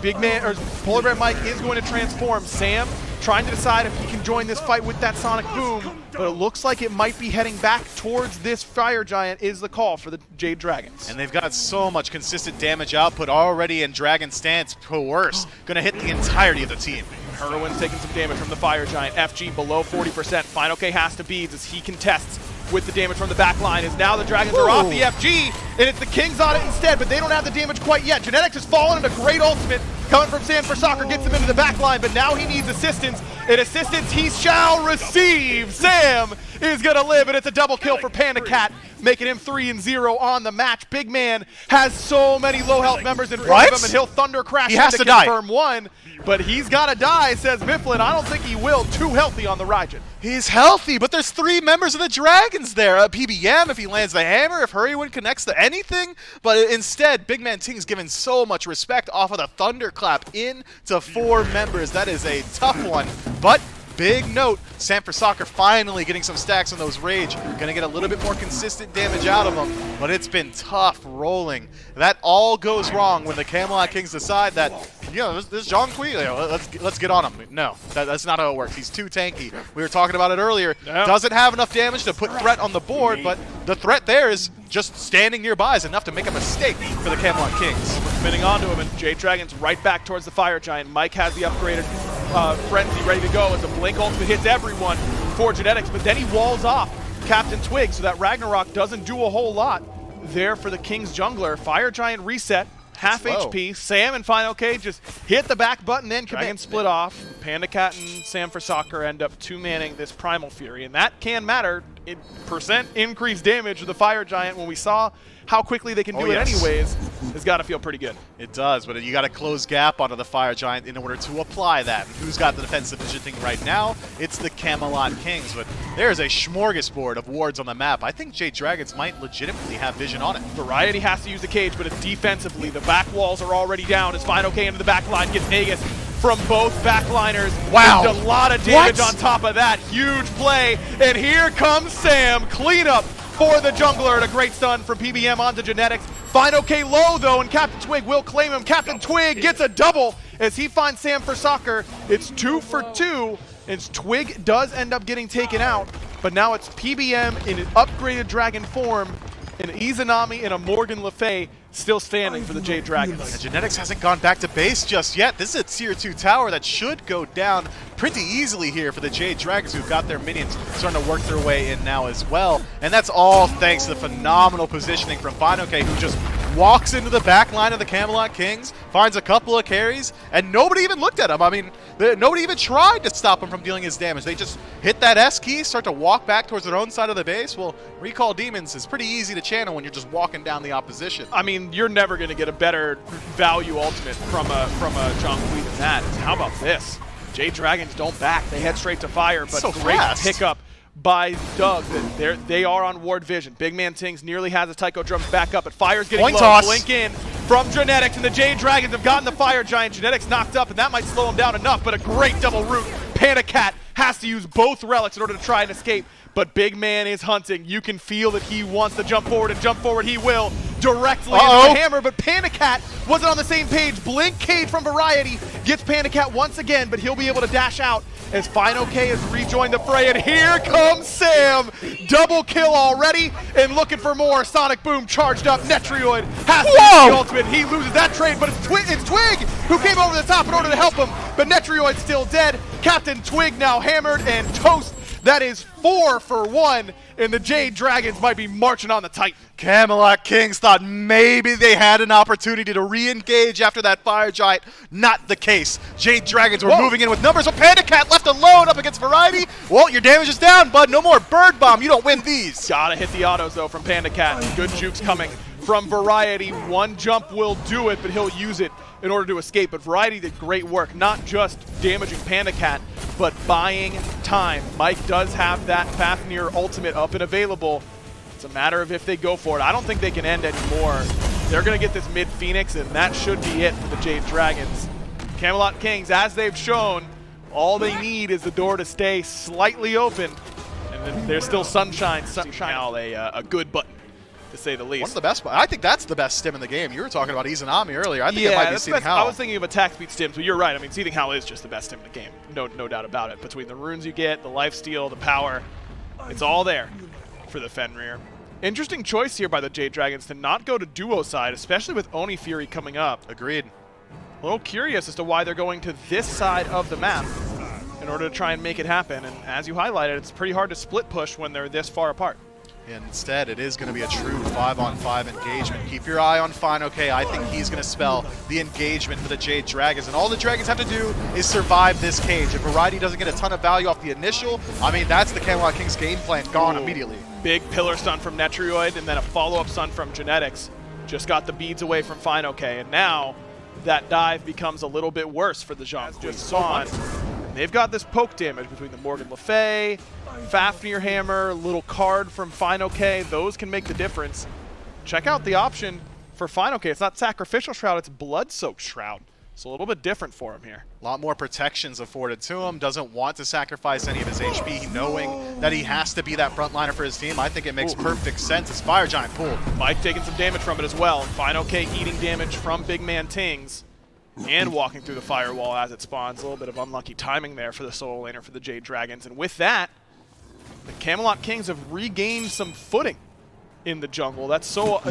Polar Bear Mike is going to transform. Sam trying to decide if he can join this fight with that Sonic Boom, but it looks like it might be heading back towards this Fire Giant is the call for the Jade Dragons. And they've got so much consistent damage output already in Dragon Stance. Coerce, gonna hit the entirety of the team. Hurwin's taking some damage from the Fire Giant. FG below 40%. Final K has to beads as he contests with the damage from the back line, as now the Dragons are off the FG, and it's the Kings on it instead, but they don't have the damage quite yet. Genetics has fallen into great ultimate coming from Sam for Soccer, gets him into the back line, but now he needs assistance, and assistance he shall receive. Sam is gonna live, and it's a double kill for Panda Cat, making him 3-0 on the match. Big Man has so many low health members in front of him, and he'll Thunder Crash in to confirm one, but he's gotta die, says Mifflin. I don't think he will. Too healthy on the Raijin. He's healthy, but there's 3 members of the Dragons there. PBM if he lands the hammer, if Hurrywin connects to anything, but instead, Big Man Ting's given so much respect off of the Thunderclap into 4 members. That is a tough one, but big note, Sam for Soccer finally getting some stacks on those Rage. Gonna get a little bit more consistent damage out of them, but it's been tough rolling. That all goes wrong when the Camelot Kings decide that, you know, this John Queen, you know, let's get on him. No, that's not how it works. He's too tanky. We were talking about it earlier. Yep. Doesn't have enough damage to put threat on the board, but the threat there is just standing nearby is enough to make a mistake for the Camelot Kings. Spinning onto him, and Jade Dragon's right back towards the Fire Giant. Mike has the upgraded Frenzy ready to go as the Blink ultimate hits everyone for Genetics, but then he walls off Captain Twig, so that Ragnarok doesn't do a whole lot there for the King's jungler. Fire Giant reset, half HP. Sam and Final K just hit the back button and Dragon split off. Panda Cat and Sam for Soccer end up 2-manning this Primal Fury, and that can matter in percent increased damage of the Fire Giant. When we saw how quickly they can do it anyways, it's got to feel pretty good. It does, but you got to close gap onto the Fire Giant in order to apply that. And who's got the defensive positioning right now? It's the Camelot Kings, but there's a smorgasbord of wards on the map. I think Jade Dragons might legitimately have vision on it. Variety has to use the cage, but it's defensively. The back walls are already down as Final K into the back line gets Aegis from both backliners. Wow. And a lot of damage on top of that. Huge play, and here comes Sam. Cleanup for the jungler, and a great stun from PBM onto Genetics. Final K low though, and Captain Twig will claim him. Captain Twig gets a double as he finds Sam for Soccer. It's 2 for 2, and Twig does end up getting taken out, but now it's PBM in an upgraded dragon form, and Izanami and a Morgan Le Fay still standing for the Jade Dragons. Yeah, Genetics hasn't gone back to base just yet. This is a tier 2 tower that should go down pretty easily here for the Jade Dragons, who've got their minions starting to work their way in now as well. And that's all thanks to the phenomenal positioning from Final K, who just walks into the back line of the Camelot Kings, finds a couple of carries, and nobody even looked at him. I mean, nobody even tried to stop him from dealing his damage. They just hit that S key, start to walk back towards their own side of the base. Well, Recall Demons is pretty easy to channel when you're just walking down the opposition. I mean, you're never going to get a better value ultimate from a John Queen than that. How about this? Jade Dragons don't back. They head straight to fire, but so great fast. pickup by Doug. They are on ward vision. Big Man Tings nearly has his Taiko drums back up, but Fire's getting Point low. toss. Blink in from Genetics, and the Jade Dragons have gotten the Fire Giant. Genetics knocked up, and that might slow him down enough, but a great double root. Panda Cat has to use both relics in order to try and escape, but Big Man is hunting. You can feel that he wants to jump forward, and jump forward he will directly into the hammer, but Panda Cat wasn't on the same page. Blink Cage from Variety gets Panda Cat once again, but he'll be able to dash out as Final K has rejoined the fray, and here comes Sam. Double kill already, and looking for more. Sonic Boom charged up. Netrioid has to use the ultimate. He loses that trade, but it's Twig who came over the top in order to help him, but Netrioid's still dead. Captain Twig now hammered and toast That is 4 for 1, and the Jade Dragons might be marching on the Titan. Camelot Kings thought maybe they had an opportunity to re-engage after that Fire Giant. Not the case. Jade Dragons were moving in with numbers, so Panda Cat left alone up against Variety. Well, your damage is down, bud. No more Bird Bomb. You don't win these. Gotta hit the autos, though, from Panda Cat. Good jukes coming from Variety. One jump will do it, but he'll use it in order to escape. But Variety did great work, not just damaging Panda Cat, but buying time. Mike does have that Fafnir ultimate up and available. It's a matter of if they go for it. I don't think they can end anymore. They're going to get this mid-Phoenix, and that should be it for the Jade Dragons. Camelot Kings, as they've shown, all they need is the door to stay slightly open. And then there's still Sunshine. Now a good button, to say the least. One of the best. I think that's the best stim in the game. You were talking about Izanami earlier. I think it might be Seething Howl. I was thinking of attack speed stims, but you're right. I mean, Seething Howl is just the best stim in the game. No doubt about it. Between the runes you get, the lifesteal, the power, it's all there for the Fenrir. Interesting choice here by the Jade Dragons to not go to duo side, especially with Oni Fury coming up. Agreed. A little curious as to why they're going to this side of the map in order to try and make it happen. And as you highlighted, it's pretty hard to split push when they're this far apart. And instead, it is going to be a true 5-on-5 engagement. Keep your eye on Fine OK. I think he's going to spell the engagement for the Jade Dragons. And all the Dragons have to do is survive this cage. If Variety doesn't get a ton of value off the initial, I mean, that's the Camelot Kings game plan gone immediately. Big pillar stun from Netrioid and then a follow-up stun from Genetics. Just got the beads away from Fine OK. And now that dive becomes a little bit worse for the Jean just spawn. They've got this poke damage between the Morgan Le Fay, Fafnir Hammer, little card from Fine OK. Those can make the difference. Check out the option for Fine OK. It's not Sacrificial Shroud, it's Blood-Soaked Shroud. It's a little bit different for him here. A lot more protections afforded to him. Doesn't want to sacrifice any of his HP, knowing that he has to be that frontliner for his team. I think it makes perfect sense. His Fire Giant pulled. Mike taking some damage from it as well. Fine OK eating damage from Big Man Tings. And walking through the firewall as it spawns. A little bit of unlucky timing there for the solo laner for the Jade Dragons. And with that, the Camelot Kings have regained some footing in the jungle. That's so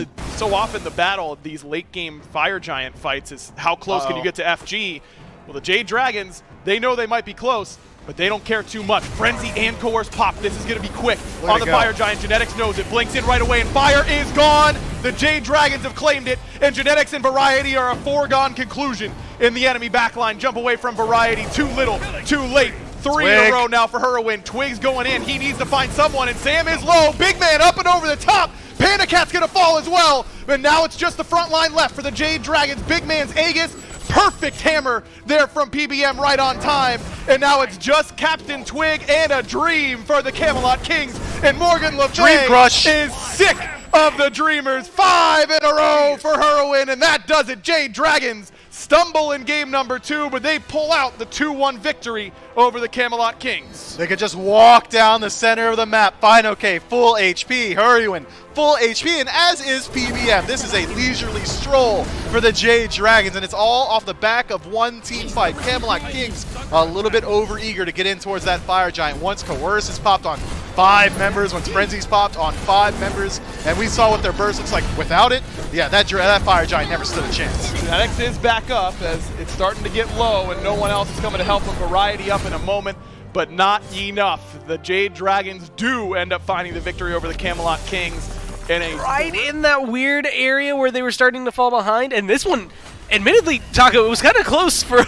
often the battle of these late game Fire Giant fights is how close can you get to FG. Well, the Jade Dragons, they know they might be close, but they don't care too much. Frenzy and Coerce pop. This is going to be quick on the Fire Giant. Genetics knows it. Blinks in right away, and fire is gone. The Jade Dragons have claimed it, and Genetics and Variety are a foregone conclusion in the enemy backline. Jump away from Variety. Too little, too late. 3 in a row now for Heroin. Twig's going in. He needs to find someone, and Sam is low. Big Man up and over the top. Panda Cat's going to fall as well. And now it's just the front line left for the Jade Dragons. Big Man's Aegis. Perfect hammer there from PBM right on time. And now it's just Captain Twig and a dream for the Camelot Kings. And Morgan Le Fay is sick of the Dreamers. 5 in a row for Heroin, and that does it. Jade Dragons stumble in game number 2, but they pull out the 2-1 victory over the Camelot Kings. They could just walk down the center of the map. Fine OK, full HP. Heroin, full HP, and as is PBM. This is a leisurely stroll for the Jade Dragons, and it's all off the back of one team fight. Camelot Kings a little bit overeager to get in towards that Fire Giant. Once Coerce is popped on 5 members, once Frenzy's popped on 5 members, and we saw what their burst looks like without it. Yeah, that Fire Giant never stood a chance. Genetics is back up as it's starting to get low, and no one else is coming to help him. Variety up in a moment, but not enough. The Jade Dragons do end up finding the victory over the Camelot Kings. Right in that weird area where they were starting to fall behind, and this one, admittedly, Taco, it was kind of close for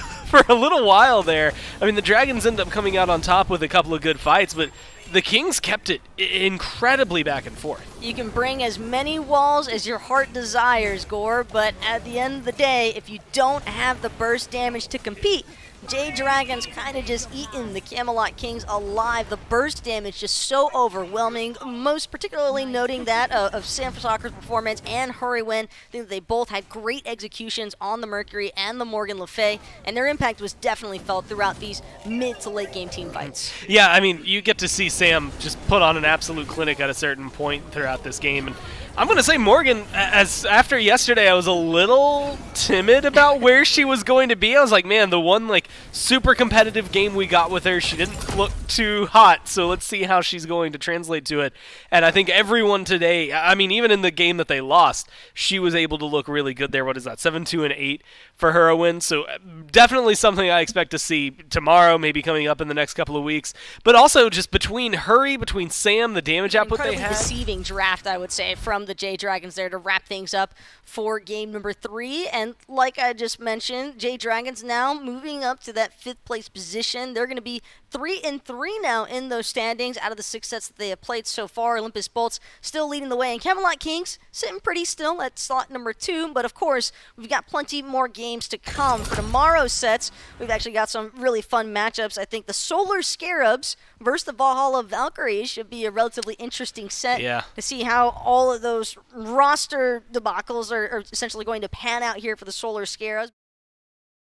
a little while there. I mean, the Dragons end up coming out on top with a couple of good fights, but the Kings kept it incredibly back and forth. You can bring as many walls as your heart desires, Gore, but at the end of the day, if you don't have the burst damage to compete, Jade Dragons kind of just eating the Camelot Kings alive. The burst damage just so overwhelming, most particularly noting that of Sam Soccer's performance and Hurrywin. I think that they both had great executions on the Mercury and the Morgan Le Fay, and their impact was definitely felt throughout these mid to late game team fights. Yeah, I mean, you get to see Sam just put on an absolute clinic at a certain point throughout this game, and I'm going to say Morgan, as after yesterday, I was a little timid about where she was going to be. I was like, man, the one like super competitive game we got with her, she didn't look too hot. So let's see how she's going to translate to it. And I think everyone today, I mean, even in the game that they lost, she was able to look really good there. What is that? 7-2 and 8 for her a win. So definitely something I expect to see tomorrow, maybe coming up in the next couple of weeks. But also just between Hurry, between Sam, the damage output they Incredibly had. deceiving draft, I would say, from the Jade Dragons there to wrap things up for game number 3. And like I just mentioned, Jade Dragons now moving up to that 5th place position. They're going to be 3-3 now in those standings out of the 6 sets that they have played so far. Olympus Bolts still leading the way, and Camelot Kings sitting pretty still at slot number 2. But of course, we've got plenty more games to come for tomorrow's sets. We've actually got some really fun matchups. I think the Solar Scarabs versus the Valhalla Valkyries should be a relatively interesting set to see how all of those roster debacles are essentially going to pan out here for the Solar Scarabs.